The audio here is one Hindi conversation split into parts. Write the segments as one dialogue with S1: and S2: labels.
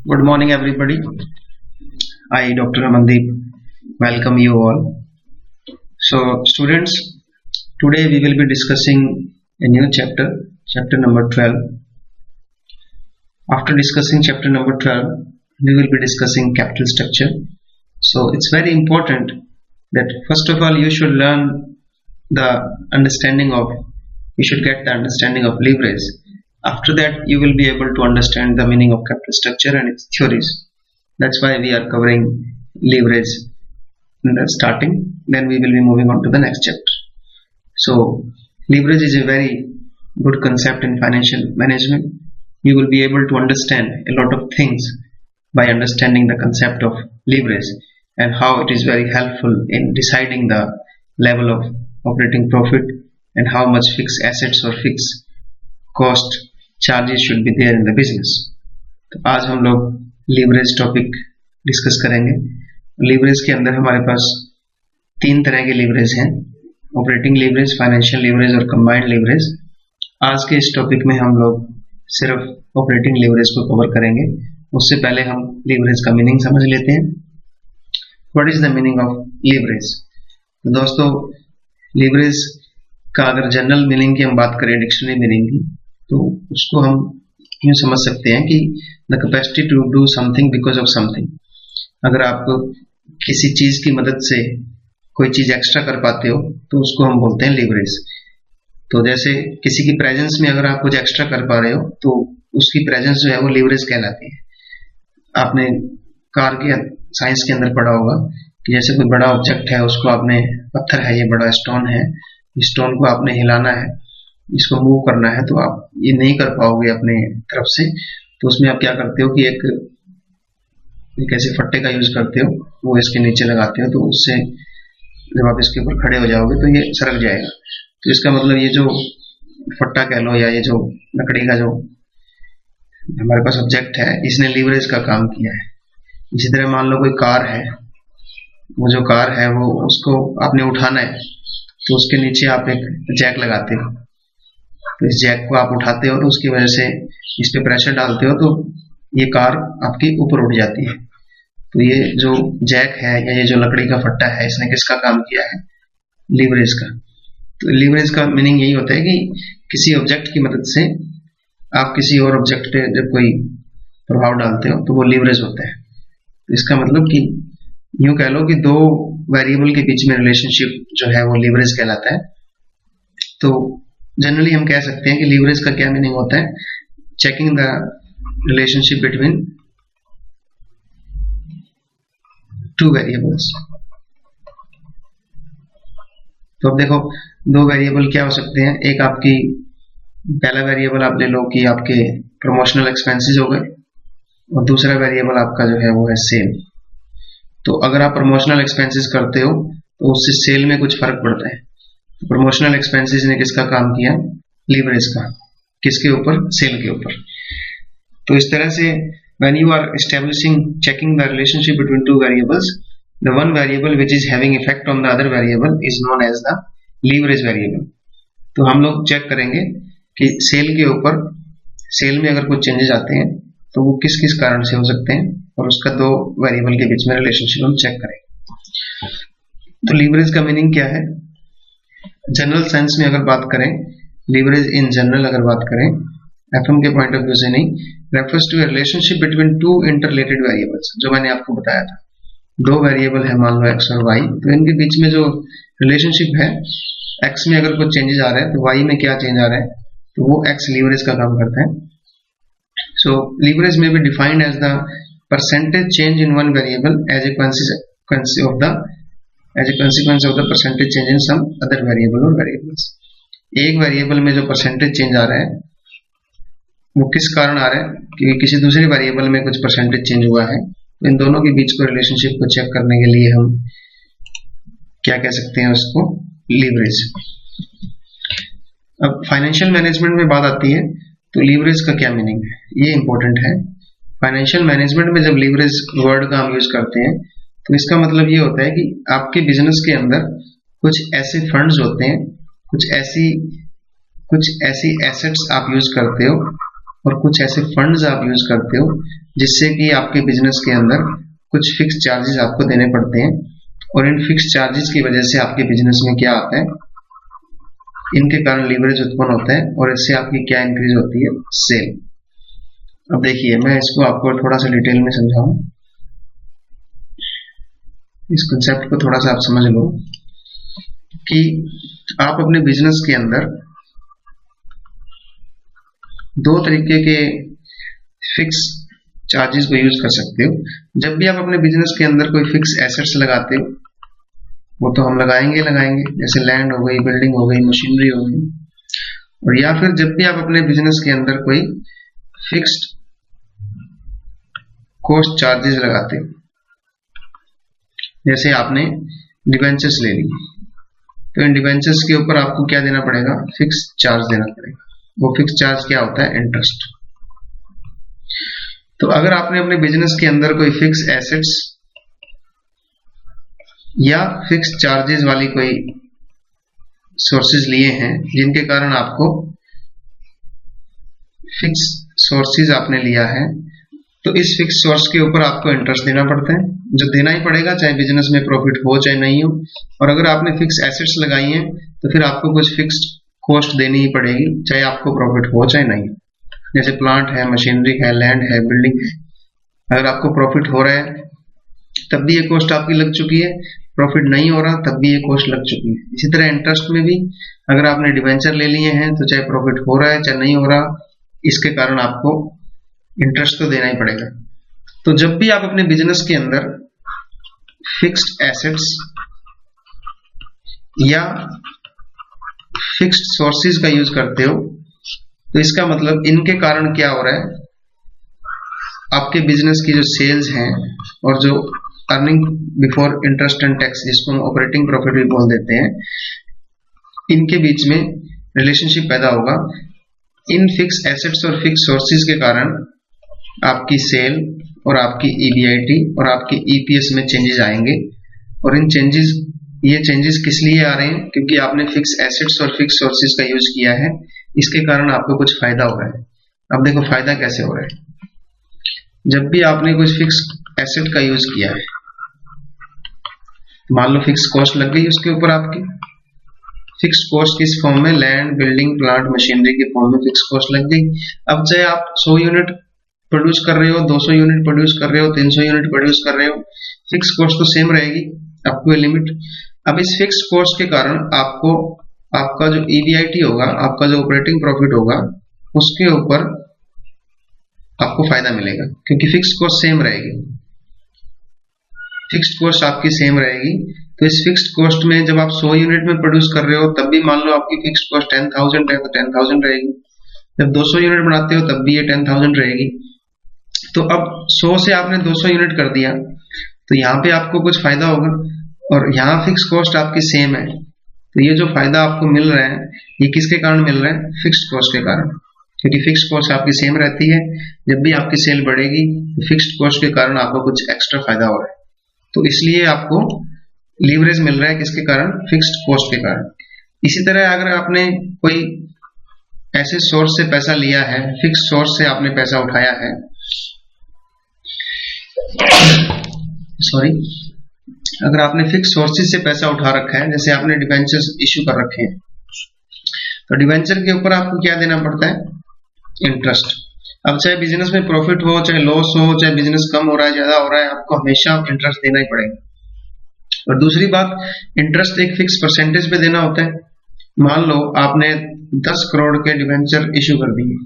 S1: Good morning, everybody. I, Dr. Amandeep, welcome you all. So, students, today we will be discussing a new chapter, chapter number 12. After discussing chapter number 12, we will be discussing capital structure. So, it's very important that first of all, you should learn the understanding of, you should get the understanding of leverage. After that, you will be able to understand the meaning of capital structure and its theories. That's why we are covering leverage in the starting. Then we will be moving on to the next chapter. So, leverage is a very good concept in financial management. You will be able to understand a lot of things by understanding the concept of leverage and how it is very helpful in deciding the level of operating profit and how much fixed assets or fixed cost charges should be there in the business. तो आज हम लोग लीवरेज टॉपिक डिस्कस करेंगे। लीवरेज के अंदर हमारे पास तीन तरह के लीवरेज हैं, ऑपरेटिंग लीवरेज, फाइनेंशियल लीवरेज और कंबाइंड लीवरेज। आज के इस टॉपिक में हम लोग सिर्फ ऑपरेटिंग लीवरेज को कवर करेंगे। उससे पहले हम लीवरेज का मीनिंग समझ लेते हैं। What is the meaning of leverage? दोस्तों, लीवरेज का अगर जनरल मीनिंग की हम बात करें, डिक्शनरी मीनिंग की, तो उसको हम यूं समझ सकते हैं कि the capacity to do something because of something. अगर आप किसी चीज की मदद से कोई चीज एक्स्ट्रा कर पाते हो तो उसको हम बोलते हैं लीवरेज। तो जैसे किसी की प्रेजेंस में अगर आप कुछ एक्स्ट्रा कर पा रहे हो तो उसकी प्रेजेंस जो है वो लीवरेज कहलाती है। आपने कार के साइंस के अंदर पढ़ा होगा कि जैसे कोई बड़ा ऑब्जेक्ट है, उसको आपने, पत्थर है, ये बड़ा स्टोन है, इस स्टोन को आपने हिलाना है, इसको मूव करना है, तो आप ये नहीं कर पाओगे अपने तरफ से। तो उसमें आप क्या करते हो कि एक ऐसे फट्टे का यूज करते हो, वो इसके नीचे लगाते हो, तो उससे जब आप इसके ऊपर खड़े हो जाओगे तो ये सरक जाएगा। तो इसका मतलब ये जो फट्टा कह लो या ये जो लकड़ी का जो हमारे पास ऑब्जेक्ट है, इसने लीवरेज का काम किया है। इसी तरह मान लो कोई कार है, वो जो कार है वो उसको आपने उठाना है, तो उसके नीचे आप एक जैक लगाते हो, तो इस जैक को आप उठाते हो तो उसकी वजह से इस पे प्रेशर डालते हो तो ये कार आपकी ऊपर उठ जाती है। तो ये जो जैक है या ये जो लकड़ी का फट्टा है, इसने किसका काम किया है? लीवरेज का। तो लीवरेज का मीनिंग यही होता है कि किसी ऑब्जेक्ट की मदद से आप किसी और ऑब्जेक्ट पे जब कोई प्रभाव डालते हो तो वो लीवरेज होता है। तो इसका मतलब कि यूं कह लो कि दो वेरिएबल के बीच में रिलेशनशिप जो है वो लीवरेज कहलाता है। तो जनरली हम कह सकते हैं कि लीवरेज का क्या मीनिंग होता है? Checking the relationship between two variables. तो अब देखो, दो वेरिएबल क्या हो सकते हैं? एक आपकी, पहला वेरिएबल आप ले लो कि आपके प्रमोशनल एक्सपेंसेस हो गए, और दूसरा वेरिएबल आपका जो है वो है सेल। तो अगर आप प्रमोशनल एक्सपेंसेस करते हो तो उससे सेल में कुछ फर्क पड़ता है। प्रमोशनल एक्सपेंसेस ने किसका काम किया? लीवरेज का। किसके ऊपर? सेल के ऊपर। तो इस तरह से when you are establishing, checking the relationship between two variables, the one variable which is having effect on the other variable is known as the leverage variable. तो हम लोग चेक करेंगे कि सेल के ऊपर, सेल में अगर कुछ चेंजेस आते हैं तो वो किस किस कारण से हो सकते हैं, और उसका दो वेरिएबल के बीच में रिलेशनशिप हम चेक करेंगे। तो लीवरेज का मीनिंग क्या है? जनरल सेंस में अगर बात करें, लीवरेज इन जनरल अगर बात करें, एफएम के पॉइंट ऑफ व्यू से नहीं, refers to a relationship between two interrelated variables. जो मैंने आपको बताया था, दो वेरिएबल है, मान लो एक्स और वाई, तो इनके बीच में जो रिलेशनशिप है, एक्स में अगर कुछ चेंजेस आ रहे हैं तो वाई में क्या चेंज आ रहा है, तो वो एक्स लीवरेज का काम करता है। So leverage may be defined as the percentage change in one variable as a consequence of the percentage change in some other variable or variables। एक वेरिएबल में जो परसेंटेज चेंज आ रहा है वो किस कारण आ रहा है? कि किसी दूसरे वेरिएबल में कुछ परसेंटेज चेंज हुआ है। तो इन दोनों के बीच को रिलेशनशिप को चेक करने के लिए हम क्या कह सकते हैं? उसको लीवरेज। अब फाइनेंशियल मैनेजमेंट में बात आती है तो लीवरेज का क्या मीनिंग है, ये इंपॉर्टेंट है। फाइनेंशियल मैनेजमेंट में जब लीवरेज वर्ड का हम यूज करते हैं तो इसका मतलब ये होता है कि आपके बिजनेस के अंदर कुछ ऐसे फंड्स होते हैं, कुछ ऐसी एसेट्स आप यूज करते हो और कुछ ऐसे फंड्स आप यूज करते हो जिससे कि आपके बिजनेस के अंदर कुछ फिक्स चार्जेस आपको देने पड़ते हैं, और इन फिक्स चार्जेस की वजह से आपके बिजनेस में क्या आता है, इनके कारण लीवरेज उत्पन्न होता है और इससे आपकी क्या इंक्रीज होती है, सेल। अब देखिए मैं इसको आपको थोड़ा सा डिटेल में समझाऊं, इस कंसेप्ट को थोड़ा सा आप समझ लो कि आप अपने बिजनेस के अंदर दो तरीके के फिक्स चार्जेस को यूज कर सकते हो। जब भी आप अपने बिजनेस के अंदर कोई फिक्स एसेट्स लगाते हो, वो तो हम लगाएंगे, जैसे लैंड हो गई, बिल्डिंग हो गई, मशीनरी हो गई, और या फिर जब भी आप अपने बिजनेस के अंदर कोई फिक्स्ड कॉस्ट चार्जेस लगाते हो, जैसे आपने डिबेंचर्स ले ली, तो इन डिबेंचर्स के ऊपर आपको क्या देना पड़ेगा, फिक्स चार्ज देना पड़ेगा। वो फिक्स चार्ज क्या होता है, इंटरेस्ट। तो अगर आपने अपने बिजनेस के अंदर कोई फिक्स एसेट्स या फिक्स चार्जेस वाली कोई सोर्सेज लिए हैं, जिनके कारण आपको फिक्स सोर्सेज आपने लिया है, तो इस फिक्स सोर्स के ऊपर आपको इंटरेस्ट देना पड़ता है, जो देना ही पड़ेगा, चाहे बिजनेस में प्रॉफिट हो चाहे नहीं हो। और अगर आपने फिक्स एसेट्स लगाई हैं तो फिर आपको कुछ फिक्स कॉस्ट देनी ही पड़ेगी, चाहे आपको प्रॉफिट हो चाहे नहीं। जैसे प्लांट है, मशीनरी है, लैंड है, बिल्डिंग है, अगर आपको प्रॉफिट हो रहा है तब भी ये कॉस्ट आपकी लग चुकी है, प्रॉफिट नहीं हो रहा तब भी ये कॉस्ट लग चुकी है। इसी तरह इंटरेस्ट में भी अगर आपने डिबेंचर ले लिए हैं तो चाहे प्रॉफिट हो रहा है चाहे नहीं हो रहा, इसके कारण आपको इंटरेस्ट तो देना ही पड़ेगा। तो जब भी आप अपने बिजनेस के अंदर फिक्स्ड एसेट्स या फिक्स्ड सोर्सेज का यूज करते हो, तो इसका मतलब इनके कारण क्या हो रहा है, आपके बिजनेस की जो सेल्स हैं और जो earning before interest and tax, जिसको हम ऑपरेटिंग प्रॉफिट भी बोल देते हैं, इनके बीच में रिलेशनशिप पैदा होगा। इन फिक्स एसेट्स और फिक्स सोर्सेज के कारण आपकी सेल और आपकी ईबीआईटी और आपके ईपीएस में चेंजेस आएंगे। और ये चेंजेस किस लिए आ रहे हैं, क्योंकि आपने फिक्स एसेट्स और फिक्स सोर्सेज का यूज किया है, इसके कारण आपको कुछ फायदा हो रहा है। अब देखो फायदा कैसे हो रहा है, जब भी आपने कुछ फिक्स एसेट का यूज किया है, मान लो फिक्स कॉस्ट लग गई उसके ऊपर, आपकी फिक्स कॉस्ट किस फॉर्म में, लैंड, बिल्डिंग, प्लांट, मशीनरी के फॉर्म में फिक्स कॉस्ट लग गई। अब चाहे आप 100 यूनिट प्रोड्यूस कर रहे हो, 200 यूनिट प्रोड्यूस कर रहे हो, 300 यूनिट प्रोड्यूस कर रहे हो, फिक्स कॉस्ट तो सेम रहेगी अप टू ए लिमिट। अब इस फिक्स कॉस्ट के कारण आपको आपका जो ईबीआईटी होगा, आपका जो ऑपरेटिंग प्रॉफिट होगा, उसके ऊपर आपको फायदा मिलेगा, क्योंकि फिक्स कॉस्ट सेम रहेगी। फिक्स्ड कॉस्ट आपकी सेम रहेगी, तो इस फिक्स्ड कॉस्ट में जब आप 100 यूनिट में प्रोड्यूस कर रहे हो तब भी मान लो आपकी फिक्स्ड कॉस्ट 10,000 है तो 10,000 रहेगी। जब 200 यूनिट बनाते हो तब भी ये 10,000 रहेगी। तो अब 100 से आपने 200 यूनिट कर दिया, तो यहाँ पे आपको कुछ फायदा होगा, और यहाँ फिक्स कॉस्ट आपकी सेम है। तो ये जो फायदा आपको मिल रहा है, ये किसके कारण मिल रहा है, फिक्स्ड कॉस्ट के कारण, क्योंकि फिक्स्ड कॉस्ट आपकी सेम रहती है। जब भी आपकी सेल बढ़ेगी तो फिक्स्ड कॉस्ट के कारण आपको कुछ एक्स्ट्रा फायदा हो रहा है, तो इसलिए आपको लीवरेज मिल रहा है, किसके कारण, फिक्स्ड कॉस्ट के कारण। इसी तरह अगर आपने कोई ऐसे सोर्स से पैसा लिया है, फिक्स सोर्स से आपने पैसा उठाया है, अगर आपने फिक्स सोर्सेज से पैसा उठा रखा है, जैसे आपने डिबेंचर्स इश्यू कर रखे हैं, तो डिबेंचर के ऊपर आपको क्या देना पड़ता है, इंटरेस्ट। अब चाहे बिजनेस में प्रॉफिट हो चाहे लॉस हो, चाहे बिजनेस कम हो रहा है ज्यादा हो रहा है, आपको हमेशा इंटरेस्ट देना ही पड़ेगा। और दूसरी बात, इंटरेस्ट एक फिक्स परसेंटेज पे देना होता है। मान लो आपने 10 करोड़ के डिबेंचर इश्यू कर दिए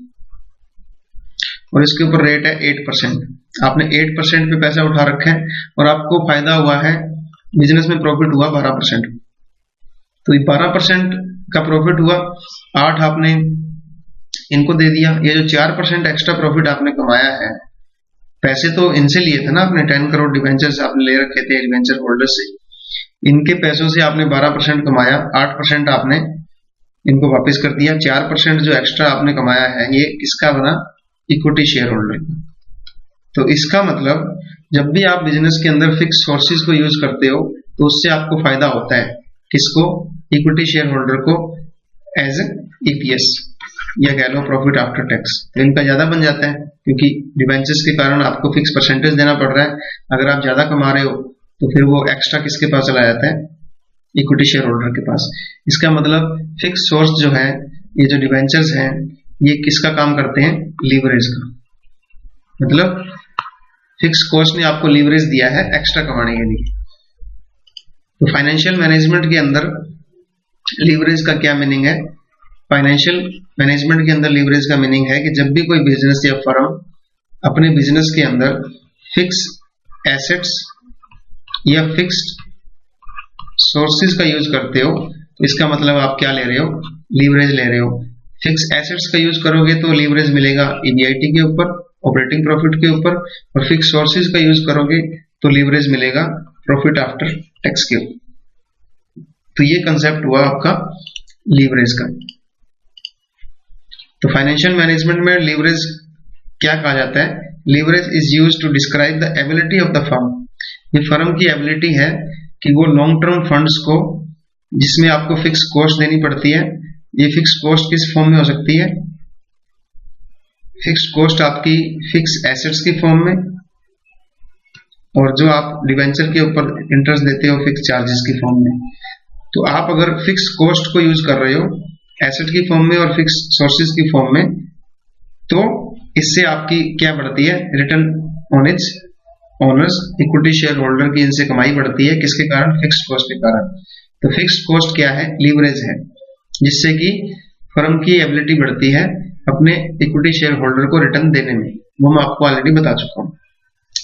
S1: और इसके ऊपर रेट है 8%, आपने 8% पे पैसा उठा रखा है और आपको फायदा हुआ है, बिजनेस में प्रॉफिट हुआ 12%। तो 12% का प्रॉफिट हुआ, 8 आपने इनको दे दिया। ये जो 4% एक्स्ट्रा प्रॉफिट आपने कमाया है, पैसे तो इनसे लिए थे ना आपने, 10 करोड़ डिबेंचर्स आपने ले रखे थे डिबेंचर होल्डर से, इनके पैसों से आपने 12% कमाया, 8% आपने इनको वापस कर दिया। 4% जो एक्स्ट्रा आपने कमाया है, ये किसका बना, इक्विटी शेयर होल्डर। तो इसका मतलब जब भी आप बिजनेस के अंदर फिक्स सोर्सेज को यूज करते हो तो उससे आपको फायदा होता है, किसको, इक्विटी शेयर होल्डर को, एज ईपीएस। या कह लो प्रॉफिट आफ्टर टैक्स, तो इनका ज्यादा बन जाता है क्योंकि डिबेंचर्स के कारण आपको फिक्स परसेंटेज देना पड़ रहा है। अगर आप ज्यादा कमा रहे हो तो फिर वो एक्स्ट्रा किसके पास चला जाता है, इक्विटी शेयर होल्डर के पास। इसका मतलब फिक्स सोर्स जो है, ये जो डिबेंचर्स हैं ये किसका काम करते हैं, लीवरेज का। मतलब फिक्स कॉस्ट ने आपको लीवरेज दिया है एक्स्ट्रा कमाने के लिए। तो फाइनेंशियल मैनेजमेंट के अंदर लीवरेज का क्या मीनिंग है, फाइनेंशियल मैनेजमेंट के अंदर लीवरेज का मीनिंग है कि जब भी कोई बिजनेस या फर्म अपने बिजनेस के अंदर फिक्स एसेट्स या फिक्स्ड सोर्सेज का यूज करते हो तो इसका मतलब आप क्या ले रहे हो, लीवरेज ले रहे हो। फिक्स एसेट्स का यूज करोगे तो लीवरेज मिलेगा ईबीआईटी के ऊपर, ऑपरेटिंग प्रॉफिट के ऊपर, और फिक्स सोर्सेज का यूज करोगे तो लीवरेज मिलेगा प्रॉफिट आफ्टर टैक्स के ऊपर। तो ये कंसेप्ट हुआ आपका लीवरेज का। तो फाइनेंशियल मैनेजमेंट में लीवरेज क्या कहा जाता है, leverage is used to describe the ability of the firm. ये फर्म की एबिलिटी है कि वो लॉन्ग टर्म फंड्स को, जिसमें आपको फिक्स कॉस्ट देनी पड़ती है, ये फिक्स कॉस्ट किस फॉर्म में हो सकती है, फिक्स कॉस्ट आपकी फिक्स एसेट्स की फॉर्म में, और जो आप डिवेंचर के ऊपर इंटरेस्ट देते हो फिक्स चार्जेस की फॉर्म में। तो आप अगर फिक्स कॉस्ट को यूज कर रहे हो एसेट की फॉर्म में और फिक्स सोर्सेज की फॉर्म में, तो इससे आपकी क्या बढ़ती है, return on it's owners, equity share holder की इनसे कमाई बढ़ती है, किसके कारण, फिक्स्ड कॉस्ट के कारण। तो फिक्स्ड कॉस्ट क्या है, लीवरेज है, जिससे कि फर्म की एबिलिटी बढ़ती है अपने इक्विटी शेयर होल्डर को रिटर्न देने में, वो मैं आपको ऑलरेडी बता चुका हूं।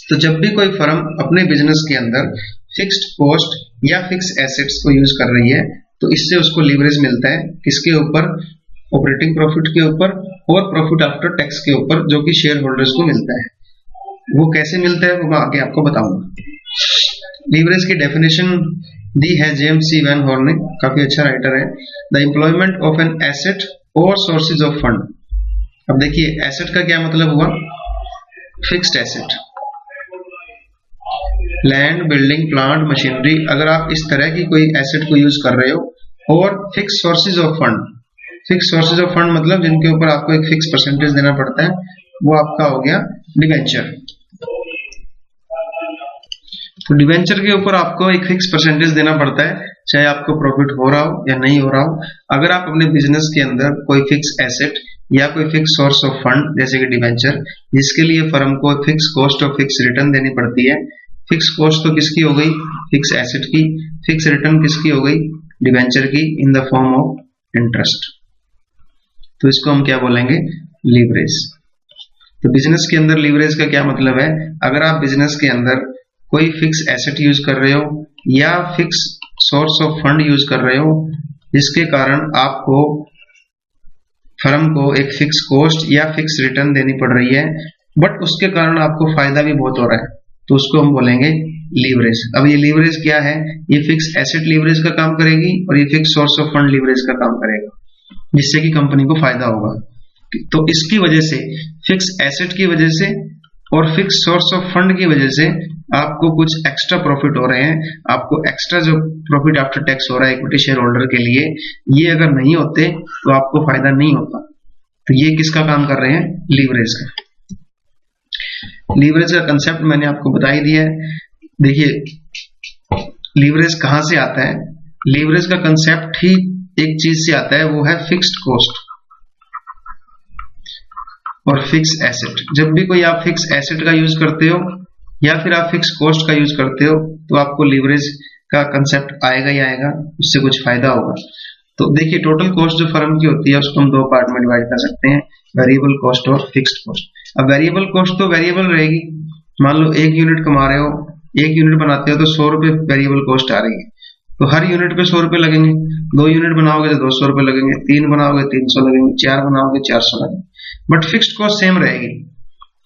S1: तो जब भी कोई फर्म अपने बिजनेस के अंदर फिक्स्ड कॉस्ट या फिक्स एसेट्स को यूज कर रही है तो इससे उसको लीवरेज मिलता है, किसके ऊपर, ऑपरेटिंग प्रॉफिट के ऊपर और प्रॉफिट आफ्टर टैक्स के ऊपर, जो कि शेयर होल्डर्स को मिलता है। वो कैसे मिलता है वो मैं आगे आपको बताऊंगा। लीवरेज की डेफिनेशन दी है जेम्स सी वैन हॉर्न ने, काफी अच्छा राइटर है। The employment of an asset और सोर्सेज ऑफ फंड। अब देखिए एसेट का क्या मतलब हुआ, fixed asset, land, building, plant, machinery, अगर आप इस तरह की कोई एसेट को यूज कर रहे हो, और fix sources of fund, fix sources of fund मतलब जिनके ऊपर आपको एक फिक्स परसेंटेज देना पड़ता है, वो आपका हो गया डिवेंचर। तो डिवेंचर के ऊपर आपको एक फिक्स परसेंटेज देना पड़ता है, चाहे आपको प्रॉफिट हो रहा हो या नहीं हो रहा हो। अगर आप अपने बिजनेस के अंदर कोई फिक्स एसेट या कोई फिक्स सोर्स ऑफ फंड जैसे कि डिवेंचर, जिसके लिए फर्म को फिक्स कॉस्ट और फिक्स रिटर्न देनी पड़ती है, फिक्स कॉस्ट तो किसकी हो गई, फिक्स एसेट की, फिक्स रिटर्न किसकी हो गई, डिवेंचर की, in the form of interest. तो इसको हम क्या बोलेंगे, लीवरेज। तो बिजनेस के अंदर लीवरेज का क्या मतलब है, अगर आप बिजनेस के अंदर कोई फिक्स एसेट यूज कर रहे हो या fix source of fund use कर रहे हो, जिसके कारण आपको फर्म को एक फिक्स कॉस्ट या फिक्स रिटर्न देनी पड़ रही है, बट उसके कारण आपको फायदा भी बहुत हो रहा है, तो उसको हम बोलेंगे लीवरेज। अब ये लीवरेज क्या है, ये फिक्स एसेट लीवरेज का काम करेगी और ये fix source of fund leverage का काम करेगा, जिससे कि कंपनी को फायदा होगा। तो इसकी वजह से, फिक्स एसेट की वजह से और फिक्स सोर्स ऑफ फंड की वजह से आपको कुछ एक्स्ट्रा प्रॉफिट हो रहे हैं, आपको एक्स्ट्रा जो प्रॉफिट आफ्टर टैक्स हो रहा है इक्विटी शेयर होल्डर के लिए, ये अगर नहीं होते तो आपको फायदा नहीं होता। तो ये किसका काम कर रहे हैं, लीवरेज का। लीवरेज का कंसेप्ट मैंने आपको बता ही दिया है। देखिए लीवरेज कहां से आता है, लीवरेज का कंसेप्ट ही एक चीज से आता है, वो है फिक्स्ड कॉस्ट और फिक्स एसेट। जब भी कोई आप फिक्स एसेट का यूज करते हो या फिर आप फिक्स कॉस्ट का यूज करते हो तो आपको लीवरेज का कंसेप्ट आएगा ही आएगा, उससे कुछ फायदा होगा। तो देखिए टोटल कॉस्ट जो फर्म की होती है उसको हम दो पार्ट में डिवाइड कर सकते हैं, वेरिएबल कॉस्ट और फिक्स्ड कॉस्ट। अब वेरिएबल कॉस्ट तो वेरिएबल रहेगी, मान लो 1 यूनिट कमा रहे हो, 1 यूनिट बनाते हो तो 100 रुपए वेरिएबल कॉस्ट आ रही है, तो हर यूनिट पे 100 रुपए लगेंगे। 2 यूनिट बनाओगे तो 200 रुपए लगेंगे, 3 बनाओगे 300 लगेंगे, 4 बनाओगे 400 लगेंगे, बट फिक्स्ड कॉस्ट सेम रहेगी।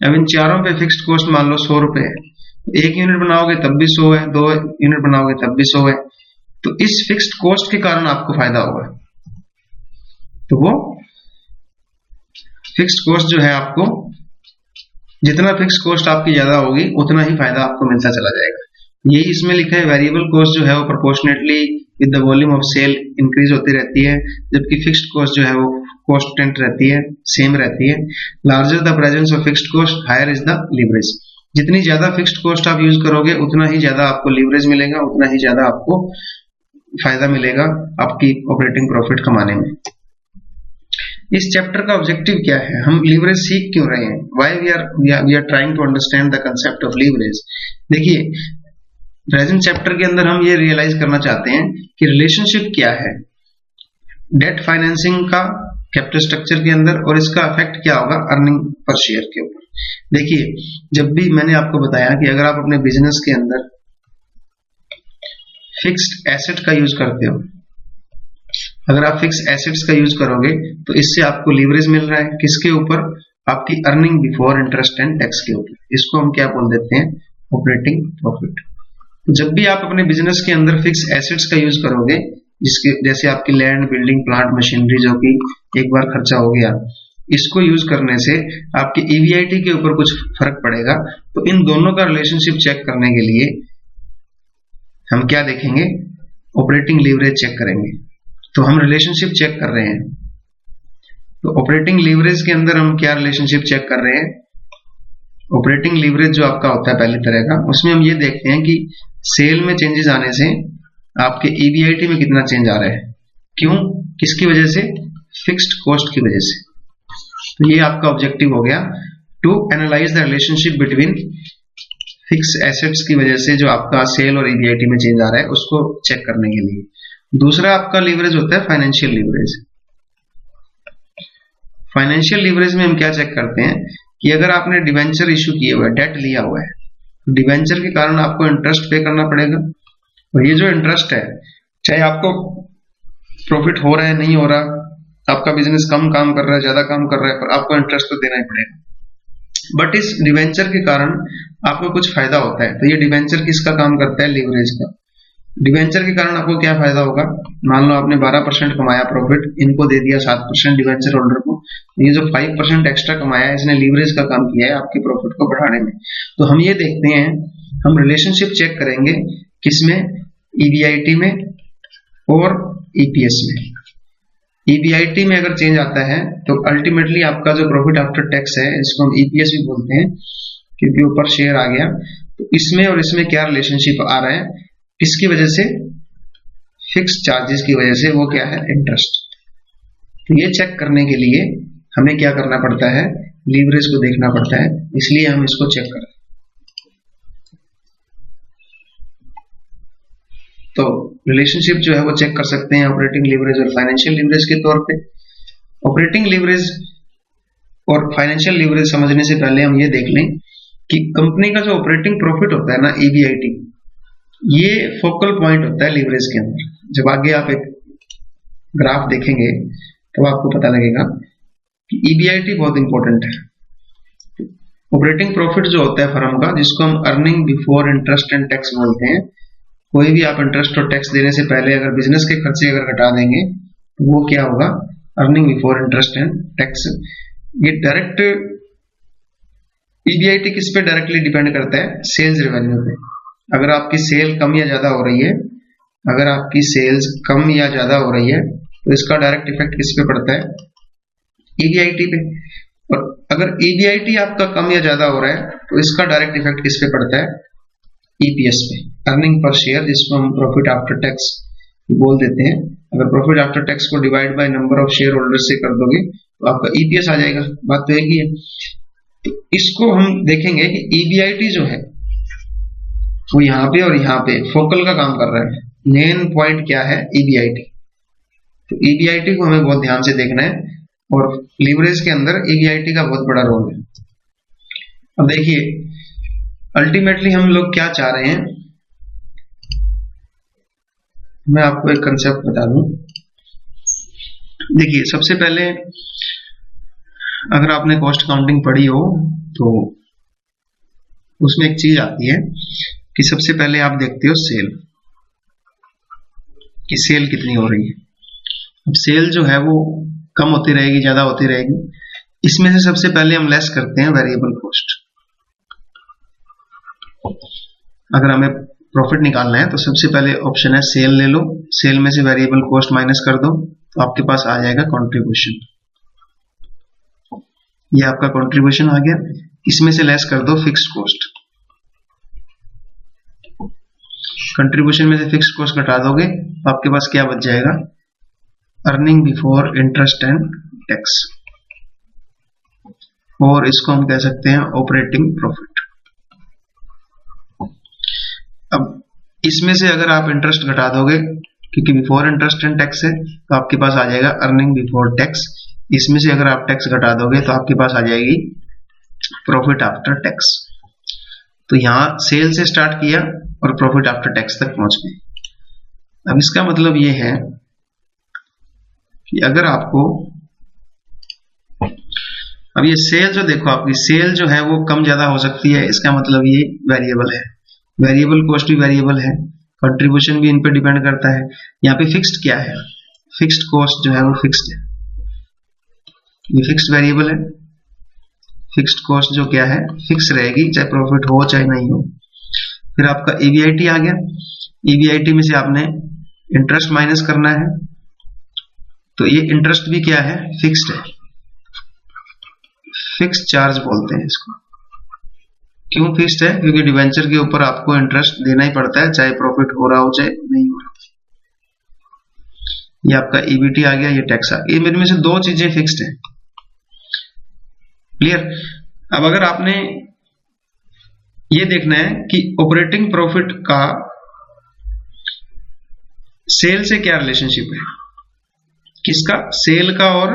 S1: अब इन चारों पे फिक्स्ड कॉस्ट मान लो 100 रुपए है, 1 यूनिट बनाओगे तब भी 100 है, 2 यूनिट बनाओगे तब भी 100 है। तो इस फिक्स्ड कॉस्ट के कारण आपको फायदा होगा। तो वो फिक्स्ड कॉस्ट जो है, आपको जितना फिक्स्ड कॉस्ट आपकी ज्यादा होगी उतना ही फायदा आपको मिलता चला जाएगा। यही इसमें लिखा है, वेरिएबल कॉस्ट जो है वो proportionately with the volume of sale increase होती रहती है, जबकि फिक्स्ड कॉस्ट जो है वो कॉन्स्टेंट रहती है, सेम रहती है। Larger the presence of fixed cost, higher is the leverage. जितनी ज्यादा फिक्स्ड कॉस्ट आप यूज करोगे उतना ही ज्यादा आपको लीवरेज मिलेगा, उतना ही ज्यादा आपको फायदा मिलेगा आपकी ऑपरेटिंग प्रॉफिट कमाने में। इस चैप्टर का ऑब्जेक्टिव क्या है, हम लीवरेज सीख क्यों रहे हैं, why we are trying to understand the concept of leverage. देखिए प्रेजेंट चैप्टर के अंदर हम ये रियलाइज करना चाहते हैं कि रिलेशनशिप क्या है डेट फाइनेंसिंग का कैपिटल स्ट्रक्चर के अंदर, और इसका इफेक्ट क्या होगा अर्निंग पर शेयर के ऊपर। देखिए जब भी मैंने आपको बताया कि अगर आप अपने बिजनेस के अंदर फिक्स्ड एसेट का यूज करते हो, अगर आप फिक्स एसेट्स का यूज करोगे तो इससे आपको लीवरेज मिल रहा है किसके ऊपर, आपकी earning before interest and tax के ऊपर। इसको हम क्या बोल देते हैं, ऑपरेटिंग प्रॉफिट। जब भी आप अपने बिजनेस के अंदर फिक्स एसेट्स का यूज करोगे, जिसके जैसे आपकी लैंड, बिल्डिंग, प्लांट, मशीनरी जो कि एक बार खर्चा हो गया, इसको यूज करने से आपकी ईवीआईटी के ऊपर कुछ फर्क पड़ेगा। तो इन दोनों का रिलेशनशिप चेक करने के लिए हम क्या देखेंगे, ऑपरेटिंग लीवरेज चेक करेंगे। तो हम रिलेशनशिप चेक कर रहे हैं, तो ऑपरेटिंग लीवरेज के अंदर हम क्या रिलेशनशिप चेक कर रहे हैं, ऑपरेटिंग लीवरेज जो आपका होता है पहली तरह का, उसमें हम ये देखते हैं कि सेल में चेंजेस आने से आपके ईवीआईटी में कितना चेंज आ रहा है, क्यों, किसकी वजह से, फिक्स्ड कॉस्ट की वजह से। तो ये आपका ऑब्जेक्टिव हो गया, to analyse the relationship between fix assets की वजह से जो आपका सेल और ईवीआईटी में चेंज आ रहा है उसको चेक करने के लिए। दूसरा आपका लीवरेज होता है फाइनेंशियल लीवरेज। फाइनेंशियल लीवरेज में हम क्या चेक करते हैं कि अगर आपने डिवेंचर इशू किए हुए, डेट लिया हुआ है, डिवेंचर के कारण आपको इंटरेस्ट पे करना पड़ेगा, और ये जो इंटरेस्ट है, चाहे आपको प्रॉफिट हो रहा है नहीं हो रहा, आपका बिजनेस कम काम कर रहा है ज्यादा काम कर रहा है, पर आपको इंटरेस्ट तो देना ही पड़ेगा। बट इस डिवेंचर के कारण आपको कुछ फायदा होता है। तो ये डिवेंचर किसका काम करता है, लीवरेज का। डिवेंचर के कारण आपको क्या फायदा होगा, मान लो आपने 12% कमाया प्रॉफिट, इनको दे दिया 7% डिवेंचर होल्डर को, ये जो 5% एक्स्ट्रा कमाया है इसने लीवरेज का काम किया है आपकी प्रॉफिट को बढ़ाने में। तो हम ये देखते हैं, हम रिलेशनशिप चेक करेंगे किसमें, ईवीआईटी में और ईपीएस में। ईवीआईटी में अगर चेंज आता है तो अल्टीमेटली आपका जो प्रॉफिट आफ्टर टैक्स है, इसको हम ईपीएस भी बोलते हैं क्योंकि ऊपर शेयर आ गया, तो इसमें और इसमें क्या रिलेशनशिप आ रहा है, किसकी वजह से, फिक्स चार्जेस की वजह से, वो क्या है, इंटरेस्ट। तो ये चेक करने के लिए हमें क्या करना पड़ता है, लीवरेज को देखना पड़ता है, इसलिए हम इसको चेक करते हैं। तो रिलेशनशिप जो है वो चेक कर सकते हैं ऑपरेटिंग लीवरेज और फाइनेंशियल लीवरेज के तौर पे। ऑपरेटिंग लीवरेज और फाइनेंशियल लीवरेज समझने से पहले हम ये देख लें कि कंपनी का जो ऑपरेटिंग प्रॉफिट होता है ना, ईवीआईटी, ये फोकल पॉइंट होता है लीवरेज के अंदर। जब आगे आप एक ग्राफ देखेंगे तो आपको पता लगेगा कि ईवीआईटी बहुत इंपॉर्टेंट है। ऑपरेटिंग प्रॉफिट जो होता है फर्म का, जिसको हम earning before interest and tax बोलते हैं, कोई भी आप इंटरेस्ट और टैक्स देने से पहले अगर बिजनेस के खर्चे अगर घटा देंगे तो वो क्या होगा, earning before interest and tax. ये डायरेक्ट ईवीआईटी किस पे डायरेक्टली डिपेंड करता है, सेल्स रेवेन्यू पे। अगर आपकी सेल कम या ज्यादा हो रही है, अगर आपकी सेल्स कम या ज्यादा हो रही है तो इसका डायरेक्ट इफेक्ट किस पे पड़ता है, ईवीआईटी पे। और अगर ईवीआईटी आपका कम या ज्यादा हो रहा है तो इसका डायरेक्ट इफेक्ट किस पे पड़ता है, ईपीएस पे, अर्निंग पर शेयर, जिसको हम प्रॉफिट आफ्टर टैक्स बोल देते हैं। अगर प्रॉफिट आफ्टर टैक्स को divide by number of share holder से कर दोगे तो आपका ईपीएस आ जाएगा, बात तो एक ही है। तो इसको हम देखेंगे कि ईवीआईटी जो है वो यहाँ पे और यहाँ पे फोकल का काम कर रहा है। मेन पॉइंट क्या है, ईवीआईटी। तो ईवीआईटी को हमें बहुत ध्यान से देखना है, और लीवरेज के अंदर ईवीआईटी का बहुत बड़ा रोल है। अब देखिए अल्टीमेटली हम लोग क्या चाह रहे हैं, मैं आपको एक कंसेप्ट बता दूं। देखिए सबसे पहले अगर आपने कॉस्ट काउंटिंग पढ़ी हो तो उसमें एक चीज आती है कि सबसे पहले आप देखते हो सेल, कि सेल कितनी हो रही है। अब सेल जो है वो कम होती रहेगी, ज्यादा होती रहेगी। इसमें से सबसे पहले हम लेस करते हैं वेरिएबल कॉस्ट। अगर हमें प्रॉफिट निकालना है तो सबसे पहले ऑप्शन है सेल ले लो, सेल में से वेरिएबल कॉस्ट माइनस कर दो तो आपके पास आ जाएगा कंट्रीब्यूशन। ये आपका कंट्रीब्यूशन आ गया, इसमें से लेस कर दो फिक्स्ड कॉस्ट। कंट्रीब्यूशन में से फिक्स्ड कॉस्ट घटा दोगे तो आपके पास क्या बच जाएगा, earning before interest and tax, और इसको हम कह सकते हैं ऑपरेटिंग प्रॉफिट। अब इसमें से अगर आप इंटरेस्ट घटा दोगे, क्योंकि बिफोर इंटरेस्ट एंड टैक्स है, तो आपके पास आ जाएगा अर्निंग बिफोर टैक्स। इसमें से अगर आप टैक्स घटा दोगे तो आपके पास आ जाएगी प्रॉफिट आफ्टर टैक्स। तो यहां सेल से स्टार्ट किया और प्रॉफिट आफ्टर टैक्स तक पहुंच गए। अब इसका मतलब ये है कि अगर आपको, अब ये सेल जो देखो, आपकी सेल जो है वो कम ज्यादा हो सकती है, इसका मतलब ये वेरिएबल है, वेरिएबल कॉस्ट भी वेरिएबल है, कंट्रीब्यूशन भी इन पे डिपेंड करता है। यहाँ पे फिक्स्ड क्या है, फिक्स्ड कॉस्ट जो है वो फिक्स्ड है, ये फिक्स्ड वेरिएबल है। फिक्स्ड कॉस्ट जो क्या है फिक्स रहेगी, चाहे प्रॉफिट हो चाहे नहीं हो। फिर आपका ईबीआईटी आ गया, ईबीआईटी में से आपने इंटरेस्ट माइनस करना है, तो ये इंटरेस्ट भी क्या है, फिक्स्ड है, फिक्स्ड चार्ज बोलते हैं इसको। क्यों फिक्स्ड है, क्योंकि डिवेंचर के ऊपर आपको इंटरेस्ट देना ही पड़ता है, चाहे प्रॉफिट हो रहा हो चाहे नहीं हो रहा। ये आपका ईबीटी आ गया, ये टैक्स आ गया, ये मेरे में से दो चीजें फिक्स्ड है। क्लियर। अब अगर आपने ये देखना है कि ऑपरेटिंग प्रॉफिट का सेल से क्या रिलेशनशिप है, किसका, सेल का और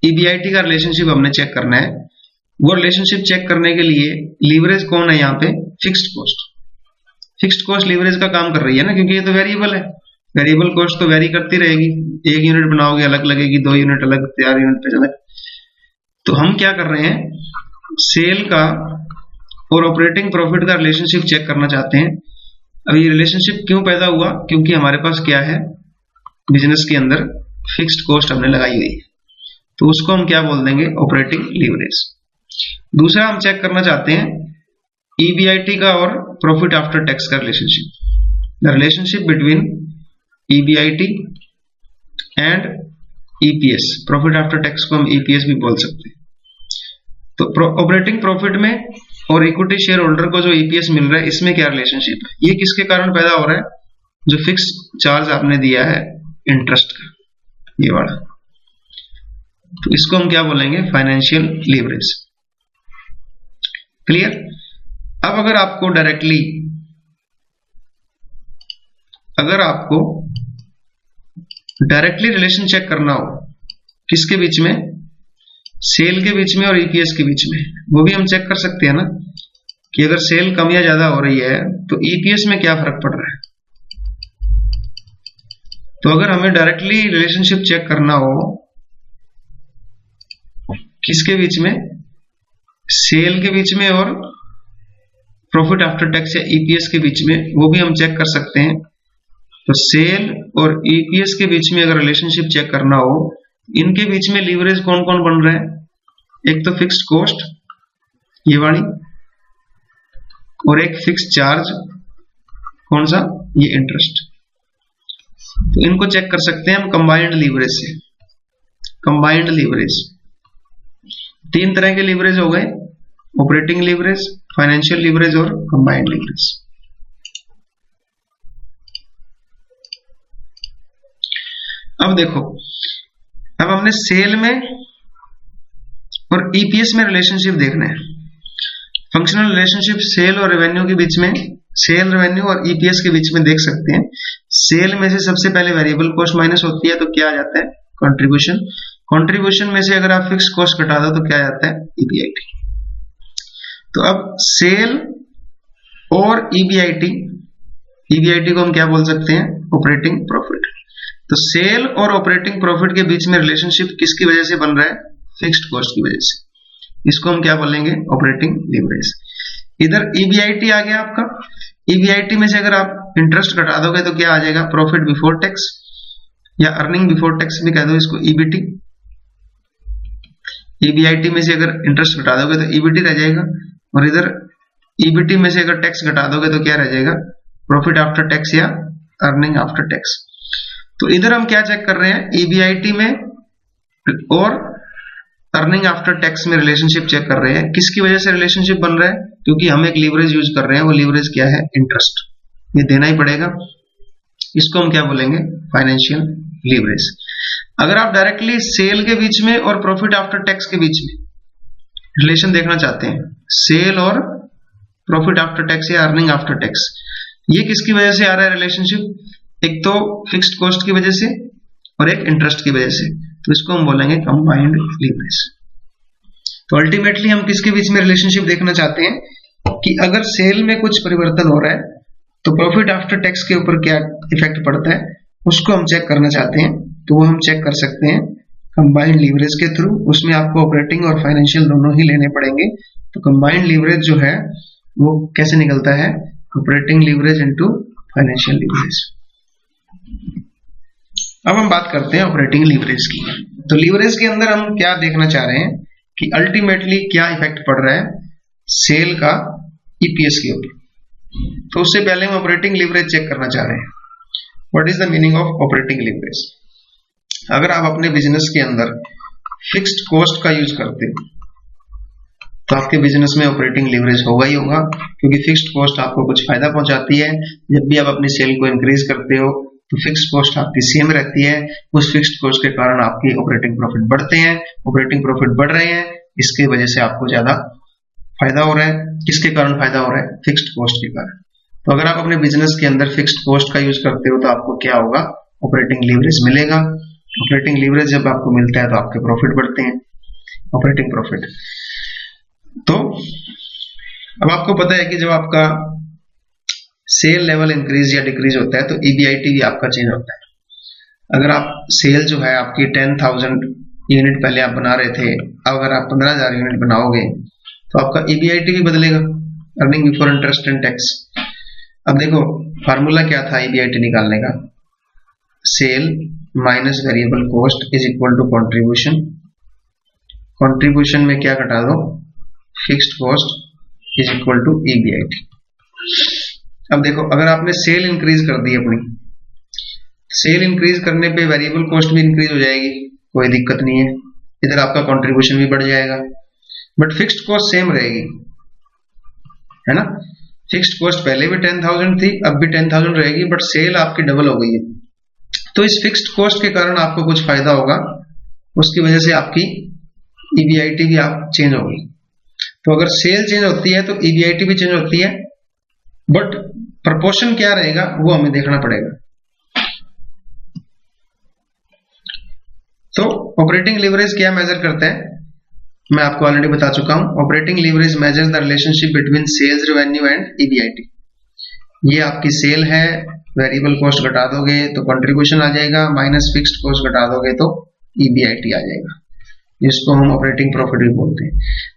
S1: ईबीआईटी का रिलेशनशिप हमने चेक करना है। वो रिलेशनशिप चेक करने के लिए लीवरेज कौन है यहाँ पे, fixed cost. Fixed cost leverage का काम कर रही है ना, क्योंकि ये तो वेरिएबल है, वेरिएबल कॉस्ट तो वेरी करती रहेगी, 1 यूनिट बनाओगे अलग लगेगी, 2 यूनिट अलग, 4 यूनिट पे अलग। तो हम क्या कर रहे हैं, सेल का और ऑपरेटिंग प्रॉफिट का रिलेशनशिप चेक करना चाहते हैं। अब ये रिलेशनशिप क्यों पैदा हुआ, क्योंकि हमारे पास क्या है, बिजनेस के अंदर फिक्स्ड कॉस्ट हमने लगाई हुई है, तो उसको हम क्या बोल देंगे, ऑपरेटिंग लीवरेज। दूसरा हम चेक करना चाहते हैं ईबीआईटी का और प्रॉफिट आफ्टर टैक्स का relationship, the relationship between EBIT and EPS. Profit after tax को हम ईपीएस भी बोल सकते हैं। तो ऑपरेटिंग प्रॉफिट में और इक्विटी शेयर होल्डर को जो ईपीएस मिल रहा है, इसमें क्या रिलेशनशिप है, ये किसके कारण पैदा हो रहा है, जो फिक्स चार्ज आपने दिया है इंटरेस्ट का, ये वाला। तो इसको हम क्या बोलेंगे, फाइनेंशियल लीवरेज। क्लियर। अब अगर आपको डायरेक्टली रिलेशन चेक करना हो, किसके बीच में, सेल के बीच में और ईपीएस के बीच में, वो भी हम चेक कर सकते हैं ना, कि अगर सेल कम या ज्यादा हो रही है तो ईपीएस में क्या फर्क पड़ रहा है। तो अगर हमें डायरेक्टली रिलेशनशिप चेक करना हो किसके बीच में, सेल के बीच में और प्रॉफिट आफ्टर टैक्स या ईपीएस के बीच में, वो भी हम चेक कर सकते हैं। तो सेल और ईपीएस के बीच में अगर रिलेशनशिप चेक करना हो, इनके बीच में लीवरेज कौन कौन बन रहा है, एक तो फिक्स्ड कॉस्ट ये वाली, और एक फिक्स्ड चार्ज कौन सा, ये इंटरेस्ट। तो इनको चेक कर सकते हैं हम कंबाइंड लीवरेज से। कंबाइंड लीवरेज, 3 तरह के लीवरेज हो गए, ऑपरेटिंग लीवरेज, फाइनेंशियल लीवरेज और कंबाइंड लीवरेज। अब देखो, अब हमने सेल में और ईपीएस में रिलेशनशिप देखना है। फंक्शनल रिलेशनशिप सेल और रेवेन्यू के बीच में, सेल रेवेन्यू और ईपीएस के बीच में देख सकते हैं। सेल में से सबसे पहले वेरिएबल कॉस्ट माइनस होती है, तो क्या आ जाता है, कंट्रीब्यूशन। कंट्रीब्यूशन में से अगर आप फिक्स कॉस्ट घटा दो तो क्या आ जाता है, ईबीआईटी। तो अब सेल और ईबीआईटी, ईबीआईटी को हम क्या बोल सकते हैं, ऑपरेटिंग प्रॉफिट। तो सेल और ऑपरेटिंग प्रॉफिट के बीच में रिलेशनशिप किसकी वजह से बन रहा है, फिक्स्ड कॉस्ट की वजह से। इसको हम क्या बोलेंगे, ऑपरेटिंग लीवरेज। इधर ईबीआईटी आ गया आपका, ईबीआईटी में से अगर आप इंटरेस्ट घटा दोगे तो क्या आ जाएगा, प्रॉफिट बिफोर टैक्स, या अर्निंग बिफोर टैक्स भी कह दो इसको, ईबीटी। ईबीआईटी में से अगर इंटरेस्ट घटा दोगे तो ईबीटी रह जाएगा, और इधर ईबीटी में से अगर टैक्स घटा दोगे तो क्या रह जाएगा, प्रॉफिट आफ्टर टैक्स या अर्निंग आफ्टर टैक्स। तो इधर हम क्या चेक कर रहे हैं, ईबीआईटी में और अर्निंग आफ्टर टैक्स में रिलेशनशिप चेक कर रहे हैं। किसकी वजह से रिलेशनशिप बन रहा है? क्योंकि हम एक लीवरेज यूज कर रहे हैं। वो लीवरेज क्या है? इंटरेस्ट। ये देना ही पड़ेगा। इसको हम क्या बोलेंगे? Financial leverage. अगर आप डायरेक्टली सेल के बीच में और प्रॉफिट आफ्टर टैक्स के बीच में रिलेशन देखना चाहते हैं, सेल और प्रॉफिट आफ्टर टैक्स या अर्निंग आफ्टर टैक्स, ये किसकी वजह से आ रहा है रिलेशनशिप? एक तो फिक्स्ड कॉस्ट की वजह से और एक इंटरेस्ट की वजह से। तो इसको हम बोलेंगे कंबाइंड लीवरेज। तो अल्टीमेटली हम किसके बीच में रिलेशनशिप देखना चाहते हैं कि अगर सेल में कुछ परिवर्तन हो रहा है तो प्रॉफिट आफ्टर टैक्स के ऊपर क्या इफेक्ट पड़ता है, उसको हम चेक करना चाहते हैं। तो वो हम चेक कर सकते हैं कंबाइंड लीवरेज के थ्रू। उसमें आपको ऑपरेटिंग और फाइनेंशियल दोनों ही लेने पड़ेंगे। तो कंबाइंड लीवरेज जो है वो कैसे निकलता है? Operating leverage into financial leverage. अब हम बात करते हैं ऑपरेटिंग लीवरेज की। तो लीवरेज के अंदर हम क्या देखना चाह रहे हैं कि अल्टीमेटली क्या इफेक्ट पड़ रहा है सेल का ईपीएस के ऊपर। तो उससे पहले हम ऑपरेटिंग लीवरेज चेक करना चाह रहे हैं। What is the meaning of operating leverage? अगर आप अपने बिजनेस के अंदर फिक्स्ड कॉस्ट का यूज करते हो तो आपके बिजनेस में ऑपरेटिंग लीवरेज होगा ही होगा, क्योंकि फिक्स्ड कॉस्ट आपको कुछ फायदा पहुंचाती है। जब भी आप अपनी सेल को इंक्रीज करते हो तो फिक्स्ड कॉस्ट आपकी सेम रहती है। उस फिक्स्ड कॉस्ट के कारण आपकी ऑपरेटिंग प्रॉफिट बढ़ते हैं। ऑपरेटिंग प्रॉफिट बढ़ रहे हैं, इसकी वजह से आपको ज्यादा फायदा हो रहा है। किसके कारण फायदा हो रहा है? फिक्स्ड कॉस्ट के कारण। तो अगर आप अपने बिजनेस के अंदर फिक्स्ड कॉस्ट का यूज करते हो तो आपको क्या होगा? ऑपरेटिंग लीवरेज मिलेगा। ऑपरेटिंग लीवरेज जब आपको मिलता है तो आपके प्रॉफिट बढ़ते हैं, ऑपरेटिंग प्रॉफिट। तो अब आपको पता है कि जब आपका सेल लेवल इंक्रीज या डिक्रीज होता है तो ईबीआईटी भी आपका चेंज होता है। अगर आप सेल जो है आपकी 10,000 यूनिट पहले आप बना रहे थे, अगर आप 15,000 यूनिट बनाओगे तो आपका ईबीआईटी भी बदलेगा, earning before interest and tax. अब देखो फार्मूला क्या था ईबीआईटी निकालने का? Sale minus variable cost is equal to contribution. Contribution में क्या घटा दो? Fixed cost is equal to EBIT. अब देखो अगर आपने सेल इंक्रीज कर दी अपनी, सेल इंक्रीज करने पे वेरिएबल कॉस्ट भी इंक्रीज हो जाएगी, कोई दिक्कत नहीं है। इधर आपका कंट्रीब्यूशन भी बढ़ जाएगा, बट फिक्स्ड कॉस्ट सेम रहेगी, है ना। फिक्स्ड कॉस्ट पहले भी 10,000 थी, अब भी 10,000 रहेगी, बट सेल आपकी डबल हो गई है। तो इस फिक्स्ड कॉस्ट के कारण आपको कुछ फायदा होगा, उसकी वजह से आपकी ईबीआईटी भी आप चेंज होगी। तो अगर सेल चेंज होती है तो ईबीआईटी भी चेंज होती है, बट प्रपोर्शन क्या रहेगा वो हमें देखना पड़ेगा। तो ऑपरेटिंग लीवरेज क्या मेजर करता है? मैं आपको ऑलरेडी बता चुका हूं। Operating leverage measure the relationship between sales revenue and EBIT. ये आपकी सेल है, वेरिएबल कॉस्ट घटा दोगे तो कंट्रीब्यूशन आ जाएगा, माइनस फिक्स्ड कॉस्ट घटा दोगे तो ईबीआईटी आ जाएगा, जिसको हम ऑपरेटिंग प्रॉफिट भी बोलते हैं।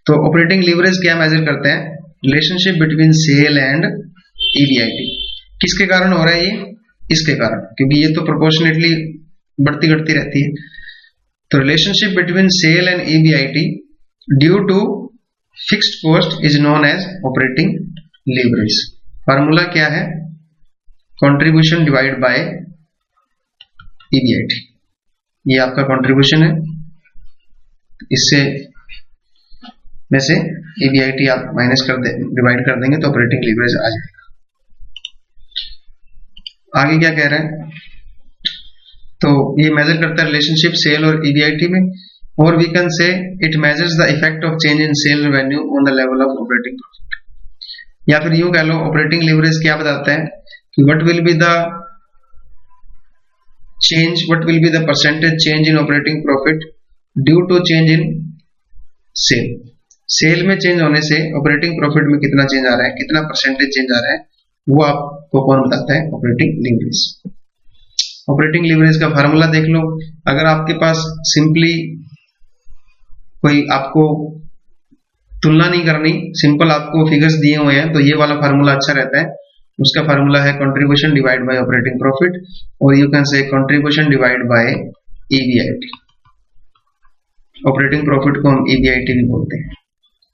S1: तो ऑपरेटिंग लीवरेज क्या मेजर करते हैं? Relationship between sale and EBIT. किसके कारण हो रहा है ये? इसके कारण, क्योंकि ये तो प्रोपोर्शनेटली बढ़ती घटती रहती है। तो relationship between sale and EBIT due to fixed cost is known as operating leverage. Formula क्या है? Contribution divide by EBIT. ये आपका कंट्रीब्यूशन है, इससे में से ईबीआईटी आप माइनस कर डिवाइड कर देंगे तो ऑपरेटिंग लीवरेज आ जाएगा। आगे क्या कह रहे हैं? तो ये मेजर करता है रिलेशनशिप सेल और ईबीआईटी में, और we can say it measures the effect of change in sale revenue on the level of operating profit. या फिर यूं कह लो ऑपरेटिंग लीवरेज क्या बताता है कि what will be the change, what will be the percentage change in operating profit due to change in sale. Sale में चेंज होने से ऑपरेटिंग प्रॉफिट में कितना चेंज आ रहा है, कितना परसेंटेज चेंज आ रहा है, वो आपको कौन बताता है? Operating leverage. ऑपरेटिंग लीवरेज का फार्मूला देख लो। अगर आपके पास सिंपली कोई आपको तुलना नहीं करनी, सिंपल आपको फिगर्स दिए हुए हैं, तो ये वाला फार्मूला अच्छा रहता है। उसका फार्मूला है contribution divide by operating profit, और you can say contribution divide by EBIT. Operating profit को हम ईबीआईटी भी बोलते हैं।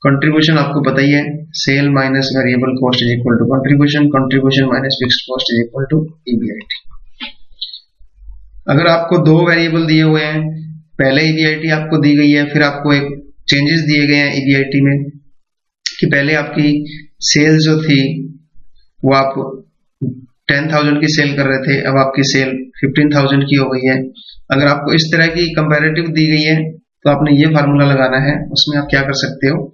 S1: कंट्रीब्यूशन आपको पता ही है, sale minus variable cost is equal to contribution, contribution minus fixed cost is equal to EBIT. अगर आपको दो वेरिएबल दिए हुए हैं, पहले EBIT आपको दी गई है, फिर आपको एक चेंजेस दिए गए हैं EBIT में कि पहले आपकी सेल जो थी वो आप 10,000 की सेल कर रहे थे, अब आपकी सेल 15,000 की हो गई है। अगर आपको इस तरह की कंपैरेटिव दी गई है तो आपने ये फार्मूला लगाना है। उसमें आप क्या कर सकते हो,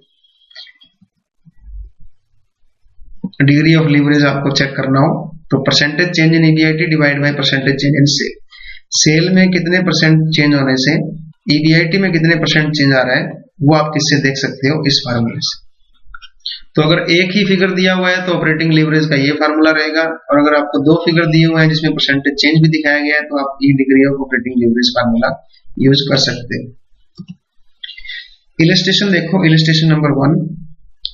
S1: डिग्री ऑफ लीवरेज आपको चेक करना हो तो percentage change in EBIT divide by percentage change in sale. Sale में कितने परसेंट चेंज होने से EBIT में कितने परसेंट चेंज आ रहा है वो आप किससे देख सकते हो, इस फार्मूले से। तो अगर एक ही फिगर दिया हुआ है तो ऑपरेटिंग लीवरेज का ये फार्मूला रहेगा, और अगर आपको दो फिगर दिए हुए हैं जिसमें परसेंटेज चेंज भी दिखाया गया है तो आप ई degree of operating leverage formula use कर सकते हो। इलस्ट्रेशन देखो, इलस्ट्रेशन नंबर 1,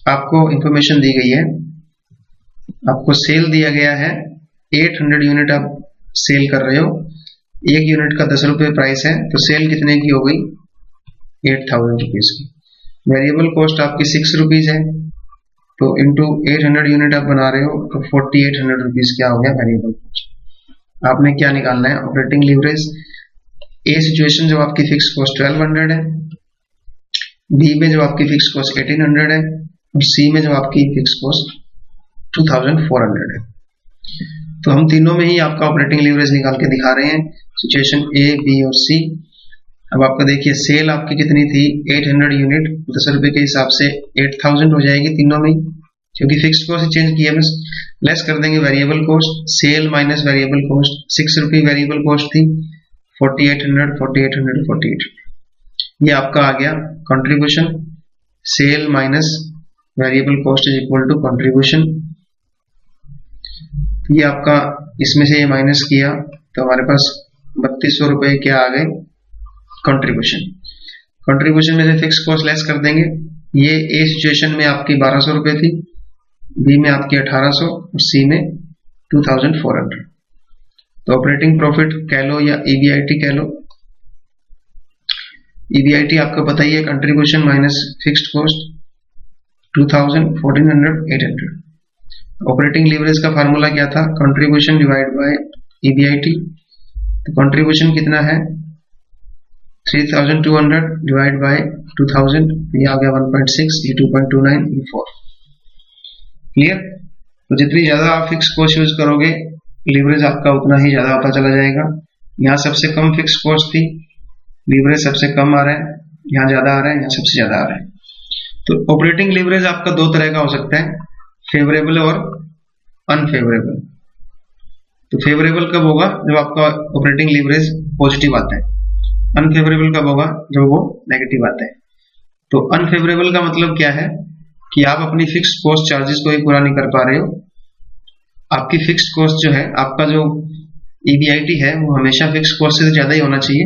S1: आपको इंफॉर्मेशन दी गई है, आपको सेल दिया गया है 800 यूनिट आप सेल कर रहे हो, एक यूनिट का 10 रुपए प्राइस है, तो सेल कितने की हो गई, 8,000 रुपीज की। वेरिएबल कॉस्ट आपकी 6 रुपीज है, तो इंटू 800 यूनिट आप बना रहे हो तो 4800 रुपीज क्या हो गया वेरिएबल कॉस्ट। आपने क्या निकालना है, ऑपरेटिंग लीवरेज। ए सिचुएशन जब आपकी फिक्स कॉस्ट 1200 है, बी में जो आपकी फिक्स कॉस्ट 1800 है, और सी में जो आपकी फिक्स कॉस्ट 2400 है। तो हम तीनों में ही आपका ऑपरेटिंग लीवरेज निकाल के दिखा रहे हैं, सिचुएशन ए, बी और सी। अब आपको देखिए सेल आपकी कितनी थी, 800 यूनिट, 10 रुपए के हिसाब से 8000 हो जाएगी तीनों में, क्योंकि फिक्स्ड कॉस्ट चेंज किया, बस लेस कर देंगे variable cost, sale minus variable cost, 6 रुपए वेरिएबल कॉस्ट थी, 4800 ये आपका आ गया contribution. Sale minus variable cost is equal to contribution. ये आपका इसमें से ये माइनस किया तो हमारे पास 3200 रुपए क्या आ गए, कंट्रीब्यूशन। कंट्रीब्यूशन में से फिक्स कॉस्ट लेस कर देंगे। ये ए सिचुएशन में आपकी 1200 रुपए थी, बी में आपकी 1800 और सी में 2400। तो ऑपरेटिंग प्रॉफिट कह लो या EBIT कह लो। EBIT आपको पता ही है, contribution minus fixed cost 2000, 1400, 800। Operating leverage का फार्मूला क्या था, कंट्रीब्यूशन डिवाइड बाय EBIT। तो कंट्रीब्यूशन कितना है, 3200 डिवाइड बाय 2000, ये आ गया 1.6, ये 2.29, ये 4। क्लियर। तो जितनी ज्यादा आप फिक्स कॉस्ट यूज करोगे लीवरेज आपका उतना ही ज्यादा होता चला जाएगा। यहाँ सबसे कम फिक्स कॉस्ट थी, लीवरेज सबसे कम आ रहा है, यहाँ ज्यादा आ रहा है, यहाँ सबसे ज्यादा आ रहा है। तो ऑपरेटिंग लीवरेज आपका दो तरह का हो सकता है, फेवरेबल और अनफेवरेबल। तो फेवरेबल कब होगा, जब आपका ऑपरेटिंग लीवरेज पॉजिटिव आता है। अनफेवरेबल कब होगा, जब वो नेगेटिव आता है। तो अनफेवरेबल का मतलब क्या है कि आप अपनी फिक्स्ड कॉस्ट चार्जेस को ही पूरा नहीं कर पा रहे हो। आपकी फिक्स्ड कॉस्ट जो है, आपका जो EBIT है वो हमेशा फिक्स्ड कॉस्ट से ज्यादा ही होना चाहिए।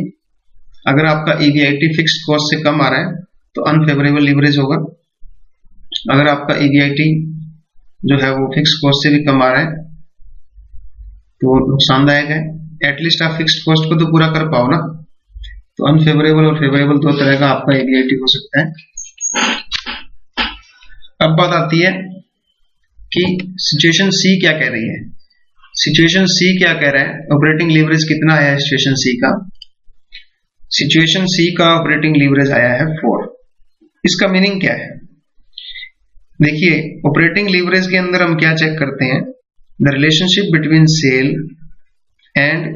S1: अगर आपका EBIT फिक्स्ड कॉस्ट से कम आ रहा है तो अनफेवरेबल लीवरेज होगा। अगर आपका EBIT जो है वो फिक्स्ड कॉस्ट से भी कम आ रहा है तो नुकसानदायक है। एटलीस्ट आप फिक्स्ड कॉस्ट को तो पूरा कर पाओ ना। तो अनफेवरेबल और फेवरेबल दो तरह का आपका EBIT हो सकता है। अब बात आती है कि सिचुएशन सी क्या कह रही है। सिचुएशन सी क्या कह रहा है, ऑपरेटिंग लीवरेज कितना आया है सिचुएशन सी का। सिचुएशन सी का ऑपरेटिंग लीवरेज आया है 4। इसका मीनिंग क्या है, देखिए ऑपरेटिंग लीवरेज के अंदर हम क्या चेक करते हैं, the relationship between sale and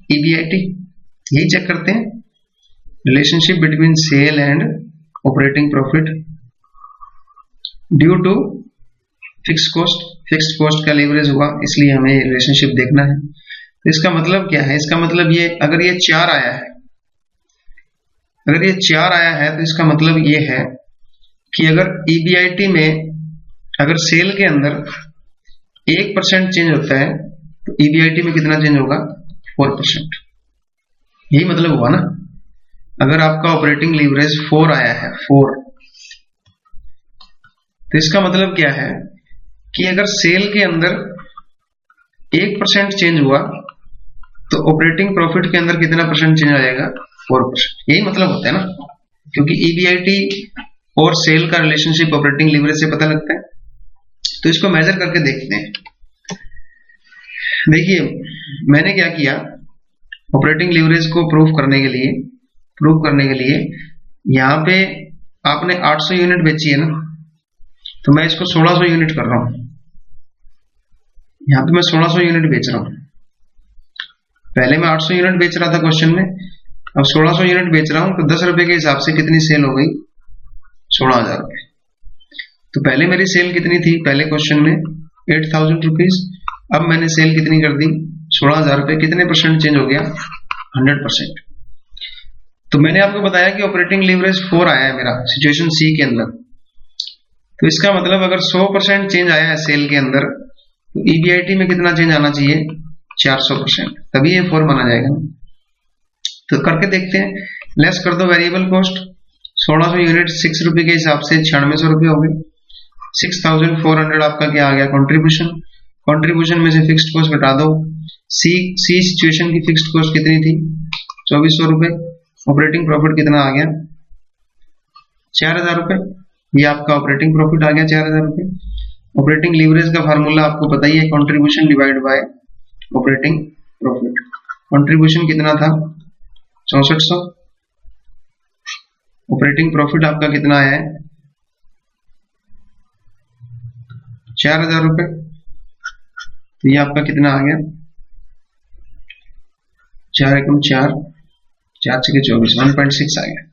S1: EBIT, यही चेक करते हैं, relationship between sale and operating profit due to fixed cost. Fixed cost का लीवरेज हुआ इसलिए हमें रिलेशनशिप देखना है। तो इसका मतलब क्या है, इसका मतलब ये अगर ये 4 आया है, अगर ये 4 आया है तो इसका मतलब ये है कि अगर EBIT में अगर सेल के अंदर 1% चेंज होता है तो EBIT में कितना चेंज होगा, 4%। यही मतलब हुआ ना। अगर आपका ऑपरेटिंग लीवरेज 4 आया है, 4, तो इसका मतलब क्या है कि अगर सेल के अंदर 1% चेंज हुआ तो ऑपरेटिंग प्रॉफिट के अंदर कितना परसेंट चेंज आएगा, 4%। यही मतलब होता है ना, क्योंकि EBIT और सेल का रिलेशनशिप ऑपरेटिंग लीवरेज से पता लगता है। तो इसको मेजर करके देखते हैं। देखिए मैंने क्या किया, ऑपरेटिंग लीवरेज को प्रूफ करने के लिए प्रूव करने के लिए, यहाँ पे आपने 800 यूनिट बेची है ना, तो मैं इसको 1600 यूनिट कर रहा हूं। यहाँ पे मैं 1600 यूनिट बेच रहा हूं। पहले मैं 800 यूनिट बेच रहा था क्वेश्चन में, अब 1600 यूनिट बेच रहा हूं, तो 10 रुपए के हिसाब से कितनी सेल हो गई? 16,000 रुपए। तो पहले मेरी सेल कितनी थी? पहले क्वेश्चन में 8,000 रुपीज। अब मैंने सेल कितनी कर दी? 16,000 रुपए। कितने परसेंट चेंज हो गया? 100%। तो मैंने आपको बताया कि ऑपरेटिंग लीवरेज 4 आया है मेरा सिचुएशन सी के अंदर। तो इसका मतलब अगर 100% चेंज आया है सेल के अंदर, तो ईबीआईटी में कितना चेंज आना चाहिए? 400%, तभी ये 4 माना जाएगा। तो करके देखते हैं। लेस कर दो वेरिएबल कॉस्ट, 1600 यूनिट 6 रुपए के हिसाब से 9600 रुपए हो गए। 6400 आपका क्या आ गया? कंट्रीब्यूशन। कंट्रीब्यूशन में से फिक्स्ड कॉस्ट घटा दो। सी सिचुएशन की फिक्स्ड कॉस्ट कितनी थी? 2400 रुपए। ऑपरेटिंग प्रॉफिट कितना आ गया? 4000 रुपए। ये आपका ऑपरेटिंग प्रॉफिट आ गया 4000 रुपए। ऑपरेटिंग लीवरेज का फार्मूला आपको पता ही है, contribution divide by operating profit. Contribution कितना था? 6400। ऑपरेटिंग प्रॉफिट आपका कितना आया है? 4000 रुपए। तो ये आपका कितना आ गया? 4 एकम 4, 4 छके 24, 1.6 आ गया।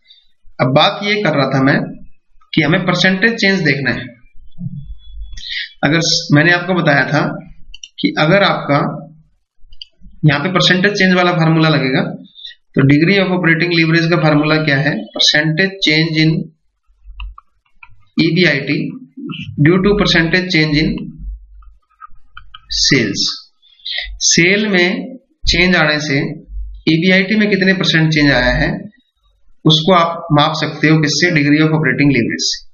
S1: अब बात ये कर रहा था मैं कि हमें परसेंटेज चेंज देखना है। अगर मैंने आपको बताया था कि अगर आपका यहाँ पे परसेंटेज चेंज वाला फार्मूला लगेगा, तो डिग्री ऑफ ऑपरेटिंग लीवरेज का फार्मूला क्या है? Percentage change in EBIT due to percentage change in sales. Sale में चेंज आने से ईबीआईटी में कितने परसेंट चेंज आया है, उसको आप माप सकते हो किससे? डिग्री ऑफ ऑपरेटिंग लीवरेज से।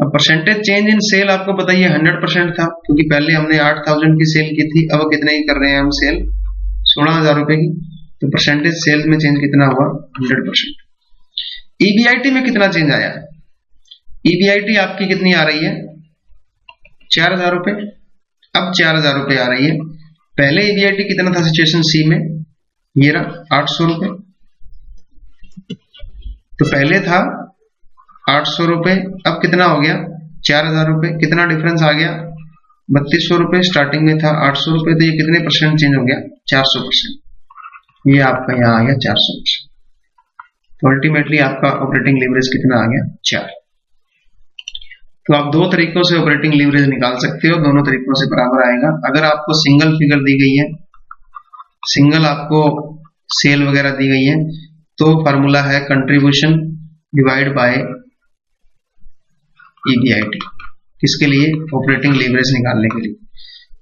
S1: अब परसेंटेज चेंज इन सेल आपको पता ही है 100% था, क्योंकि पहले हमने 8000 की सेल की थी, अब कितने की कर रहे हैं हम सेल? 16,000 रुपए की। तो परसेंटेज सेल्स में चेंज कितना हुआ? 100%। ईबीआईटी में कितना चेंज आया? ईबीआईटी आपकी कितनी आ रही है? 4000 रुपए। अब 4000 रुपए आ रही है। पहले ईबीआईटी कितना था सिचुएशन सी में? ये रहा 800 रुपए। तो पहले था 800 रुपए, अब कितना हो गया? 4000 रुपए। कितना डिफरेंस आ गया? 3200 रुपए। स्टार्टिंग में था 800 रुपए, तो ये कितने परसेंट चेंज हो गया? 400%। ये आपका यहाँ आ गया 400%। तो अल्टीमेटली आपका ऑपरेटिंग लीवरेज कितना आ गया? 4। तो आप दो तरीकों से ऑपरेटिंग लीवरेज निकाल सकते हो, दोनों तरीकों से बराबर आएगा। अगर आपको सिंगल फिगर दी गई है, सिंगल आपको सेल वगैरह दी गई है, तो फार्मूला है कंट्रीब्यूशन डिवाइड बाय ईबीआईटी। किसके लिए? ऑपरेटिंग लीवरेज निकालने के लिए।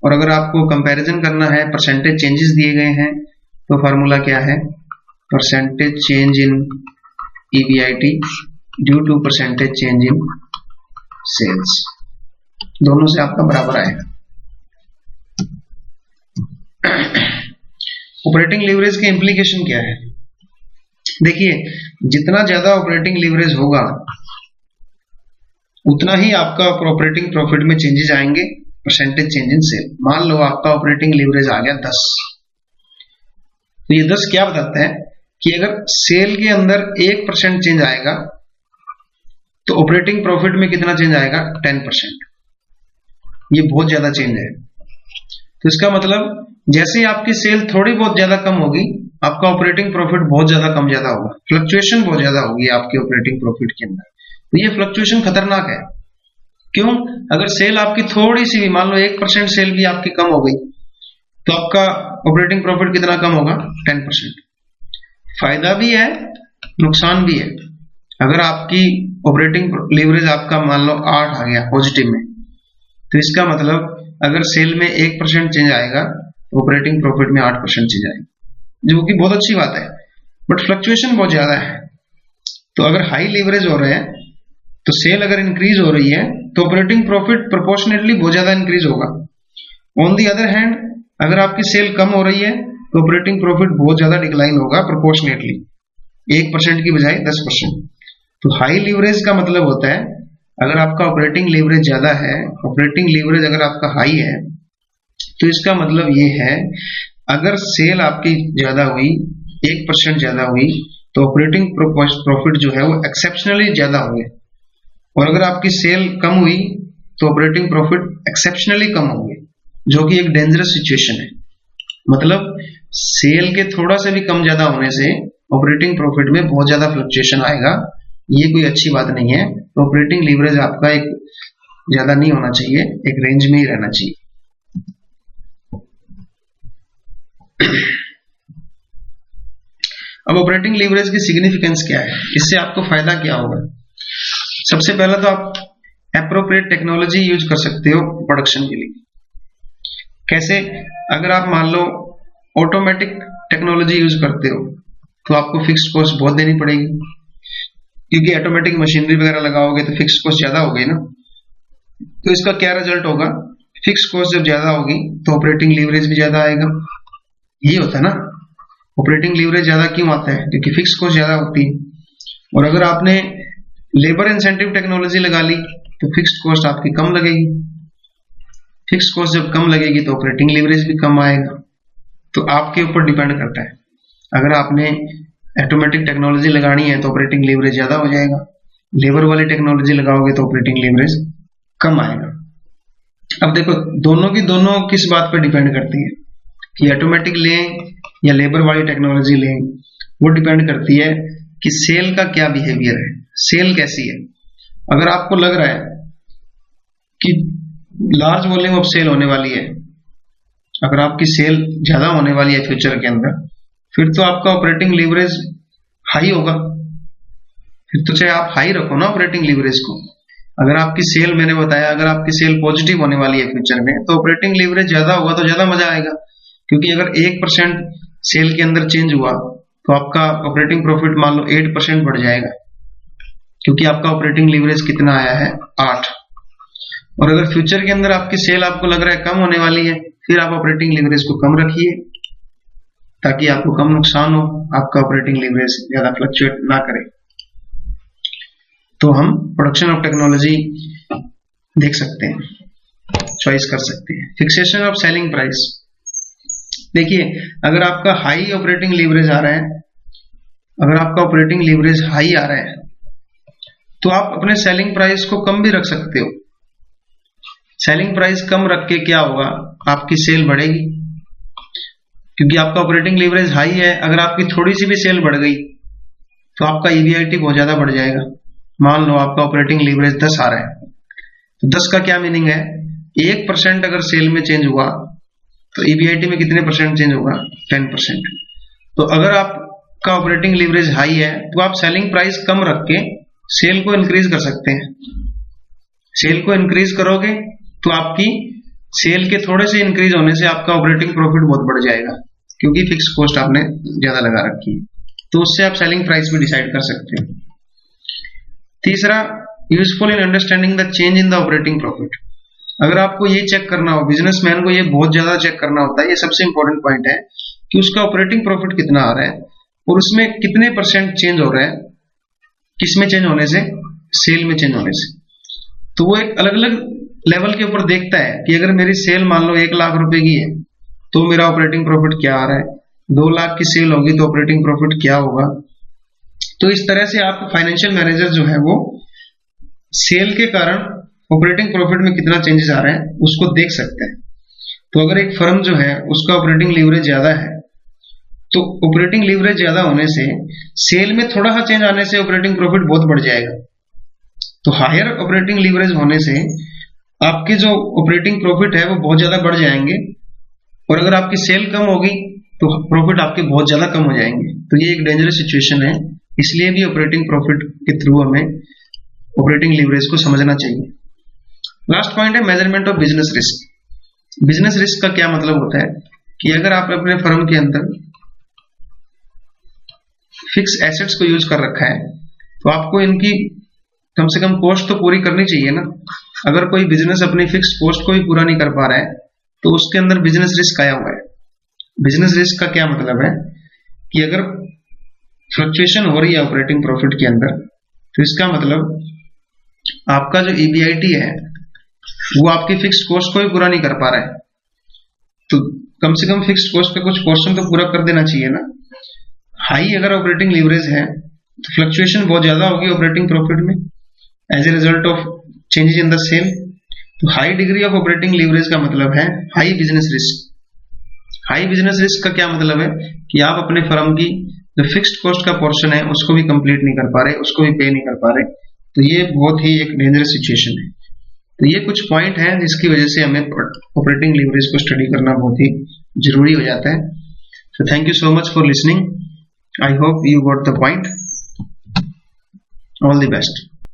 S1: और अगर आपको कंपैरिजन करना है, परसेंटेज चेंजेस दिए गए हैं, तो फार्मूला क्या है? Percentage change in EBIT due to percentage change in sales. दोनों से आपका बराबर आएगा। ऑपरेटिंग लीवरेज के इंप्लीकेशन क्या है? देखिए, जितना ज्यादा ऑपरेटिंग लीवरेज होगा, उतना ही आपका ऑपरेटिंग प्रॉफिट में चेंजेस आएंगे, परसेंटेज चेंज इन सेल। मान लो आपका ऑपरेटिंग लीवरेज आ गया 10, तो ये 10 क्या बताता है कि अगर सेल के अंदर 1% चेंज आएगा, तो ऑपरेटिंग प्रॉफिट में कितना चेंज आएगा? 10%। ये बहुत ज्यादा चेंज है। तो इसका मतलब जैसे ही आपकी सेल थोड़ी बहुत ज्यादा कम होगी, आपका ऑपरेटिंग प्रॉफिट बहुत ज्यादा कम ज्यादा होगा, फ्लक्चुएशन बहुत ज्यादा होगी आपके ऑपरेटिंग प्रॉफिट के अंदर। तो ये फ्लक्चुएशन खतरनाक है। क्यों? अगर सेल आपकी थोड़ी सी भी, मान लो 1% सेल भी आपकी कम हो गई, तो आपका ऑपरेटिंग प्रॉफिट कितना कम होगा? 10%। फायदा भी है, नुकसान भी है। अगर आपकी ऑपरेटिंग लीवरेज आपका मान लो 8 आ गया पॉजिटिव में, तो इसका मतलब अगर सेल में 1% चेंज आएगा, ऑपरेटिंग प्रॉफिट में 8% चेंज आएगा, जो कि बहुत अच्छी बात है। बट फ्लक्चुएशन बहुत ज्यादा है। तो अगर हाई लीवरेज हो रहे हैं, तो सेल अगर इंक्रीज हो रही है, तो ऑपरेटिंग प्रॉफिट प्रोपोर्शनेटली बहुत ज्यादा इंक्रीज होगा। ऑन दी अदर हैंड, अगर आपकी सेल कम हो रही है, तो ऑपरेटिंग प्रॉफिट बहुत ज्यादा डिक्लाइन होगा प्रोपोर्शनेटली, 1% की बजाय 10%। तो हाई लीवरेज का मतलब होता है, अगर आपका ऑपरेटिंग लीवरेज ज्यादा है, ऑपरेटिंग लीवरेज अगर आपका हाई है, तो इसका मतलब ये है, अगर सेल आपकी ज्यादा हुई, 1% ज्यादा हुई, तो ऑपरेटिंग प्रॉफिट जो है वो एक्सेप्शनली ज्यादा हो गए, और अगर आपकी सेल कम हुई तो ऑपरेटिंग प्रॉफिट एक्सेप्शनली कम हो गए, जो कि एक डेंजरस सिचुएशन है। मतलब सेल के थोड़ा से भी कम ज्यादा होने से ऑपरेटिंग प्रॉफिट में बहुत ज्यादा फ्लक्चुएशन आएगा, ये कोई अच्छी बात नहीं है। तो ऑपरेटिंग लीवरेज आपका एक ज्यादा नहीं होना चाहिए, एक रेंज में ही रहना चाहिए। अब ऑपरेटिंग लीवरेज की सिग्निफिकेंस क्या है, इससे आपको फायदा क्या होगा? सबसे पहला तो आप एप्रोप्रिएट टेक्नोलॉजी यूज कर सकते हो प्रोडक्शन के लिए। कैसे? अगर आप मान लो ऑटोमेटिक टेक्नोलॉजी यूज करते हो तो आपको फिक्स्ड कॉस्ट बहुत देनी पड़ेगी, क्योंकि ऑटोमेटिक मशीनरी वगैरह लगाओगे तो फिक्स्ड कॉस्ट ज्यादा हो गई ना। तो इसका क्या रिजल्ट होगा? फिक्स्ड कॉस्ट जब ज्यादा होगी तो ऑपरेटिंग लीवरेज भी ज्यादा आएगा। यही होता है ना, ऑपरेटिंग लीवरेज ज्यादा क्यों आता है? क्योंकि फिक्स्ड कॉस्ट ज्यादा होती है। और अगर आपने लेबर इंसेंटिव टेक्नोलॉजी लगा ली तो फिक्स्ड कॉस्ट आपकी कम लगेगी। फिक्स्ड कॉस्ट जब कम लगेगी तो ऑपरेटिंग लीवरेज भी कम आएगा। तो आपके ऊपर डिपेंड करता है। अगर आपने ऑटोमेटिक टेक्नोलॉजी लगानी है तो ऑपरेटिंग लीवरेज ज्यादा हो जाएगा, लेबर वाली टेक्नोलॉजी लगाओगे तो ऑपरेटिंग लीवरेज कम आएगा। अब देखो, दोनों की दोनों किस बात पर डिपेंड करती है कि ऑटोमेटिक लें या लेबर वाली टेक्नोलॉजी लें, वो डिपेंड करती है कि सेल का क्या बिहेवियर है, सेल कैसी है। अगर आपको लग रहा है कि लार्ज वॉल्यूम ऑफ सेल होने वाली है, अगर आपकी सेल ज्यादा होने वाली है फ्यूचर के अंदर, फिर तो आपका ऑपरेटिंग लीवरेज हाई होगा। फिर तो चाहे आप हाई रखो ना ऑपरेटिंग लीवरेज को। अगर आपकी सेल, मैंने बताया, अगर आपकी सेल पॉजिटिव होने वाली है फ्यूचर में तो ऑपरेटिंग लीवरेज ज्यादा होगा तो ज्यादा मजा आएगा। क्योंकि अगर 1% सेल के अंदर चेंज हुआ तो आपका ऑपरेटिंग प्रॉफिट मान लो 8% बढ़ जाएगा, क्योंकि आपका ऑपरेटिंग लीवरेज कितना आया है? 8। और अगर फ्यूचर के अंदर आपकी सेल आपको लग रहा है कम होने वाली है, फिर आप ऑपरेटिंग लीवरेज को कम रखिए ताकि आपको कम नुकसान हो, आपका ऑपरेटिंग लीवरेज ज्यादा फ्लक्चुएट ना करे। तो हम प्रोडक्शन ऑफ टेक्नोलॉजी देख सकते हैं, चॉइस कर सकते हैं। Fixation of selling price. देखिए, अगर आपका हाई ऑपरेटिंग लीवरेज आ रहा है, अगर आपका ऑपरेटिंग लीवरेज हाई आ रहा है तो आप अपने सेलिंग प्राइस को कम भी रख सकते हो। सेलिंग प्राइस कम रख के क्या होगा? आपकी सेल बढ़ेगी, क्योंकि आपका ऑपरेटिंग लीवरेज हाई है। अगर आपकी थोड़ी सी भी सेल बढ़ गई तो आपका ईबीआईटी बहुत ज्यादा बढ़ जाएगा। मान लो आपका ऑपरेटिंग लीवरेज 10 आ रहा है, तो 10 का क्या मीनिंग है? 1% अगर सेल में चेंज हुआ तो ईबीआईटी में कितने परसेंट चेंज होगा? 10%। तो अगर आपका ऑपरेटिंग लीवरेज हाई है तो आप सेलिंग प्राइस कम रख के सेल को इंक्रीज कर सकते हैं। सेल को इंक्रीज करोगे तो आपकी सेल के थोड़े से इंक्रीज होने से आपका ऑपरेटिंग प्रॉफिट बहुत बढ़ जाएगा, क्योंकि फिक्स कॉस्ट आपने ज्यादा लगा रखी है। तो उससे आप सेलिंग प्राइस भी डिसाइड कर सकते हो। तीसरा, useful in understanding the change in the operating profit. अगर आपको ये चेक करना हो, बिजनेसमैन को ये बहुत ज्यादा चेक करना होता है, ये सबसे इंपॉर्टेंट पॉइंट है कि उसका ऑपरेटिंग प्रॉफिट कितना आ रहा है और उसमें कितने % चेंज हो रहा है। किसमें चेंज होने से? सेल में चेंज होने से। तो वो एक अलग अलग लेवल के ऊपर देखता है कि अगर मेरी सेल मान लो 1 लाख रुपए की है तो मेरा ऑपरेटिंग प्रॉफिट क्या आ रहा है, 2 लाख की सेल होगी तो ऑपरेटिंग प्रॉफिट क्या होगा। तो इस तरह से आप फाइनेंशियल मैनेजर जो है वो सेल के कारण ऑपरेटिंग प्रॉफिट में कितना चेंजेस आ रहे हैं उसको देख सकते हैं। तो अगर एक फर्म जो है उसका ऑपरेटिंग लीवरेज ज्यादा है तो ऑपरेटिंग लीवरेज ज्यादा होने से सेल में थोड़ा सा चेंज आने से ऑपरेटिंग प्रॉफिट बहुत बढ़ जाएगा। तो हायर ऑपरेटिंग लीवरेज होने से आपके जो ऑपरेटिंग प्रॉफिट है वो बहुत ज्यादा बढ़ जाएंगे, और अगर आपकी सेल कम होगी तो प्रॉफिट आपके बहुत ज्यादा कम हो जाएंगे। तो ये एक डेंजरस सिचुएशन है, इसलिए भी ऑपरेटिंग प्रॉफिट के थ्रू हमें ऑपरेटिंग लीवरेज को समझना चाहिए। लास्ट पॉइंट है measurement of business risk. Business risk का क्या मतलब होता है कि अगर आप अपने फर्म के अंदर फिक्स एसेट्स को यूज कर रखा है तो आपको इनकी कम से कम कॉस्ट तो पूरी करनी चाहिए ना। अगर कोई बिजनेस अपनी फिक्स कॉस्ट को भी पूरा नहीं कर पा रहा है तो उसके अंदर बिजनेस रिस्क आया हुआ है। बिजनेस रिस्क का क्या मतलब है कि अगर फ्लक्चुएशन हो रही है ऑपरेटिंग प्रॉफिट के अंदर तो इसका मतलब आपका जो ईबीआईटी है वो आपकी फिक्स कॉस्ट को भी पूरा नहीं कर पा रहा है। तो कम से कम फिक्स कॉस्ट का कुछ पोर्शन तो पूरा कर देना चाहिए ना। हाई अगर ऑपरेटिंग लीवरेज है तो फ्लक्चुएशन बहुत ज्यादा होगी ऑपरेटिंग प्रॉफिट में as a result of changes in the same. तो high degree of operating leverage का मतलब है high business risk. High business risk का क्या मतलब है कि आप अपने फर्म की जो फिक्स्ड कॉस्ट का पोर्शन है उसको भी कंप्लीट नहीं कर पा रहे, उसको भी पे नहीं कर पा रहे, तो ये बहुत ही एक डेंजरस सिचुएशन है। तो ये कुछ पॉइंट हैं जिसकी वजह से हमें ऑपरेटिंग लीवरेज को स्टडी करना बहुत ही जरूरी हो जाता है। So thank you so much for listening. I hope you got the point. All the best.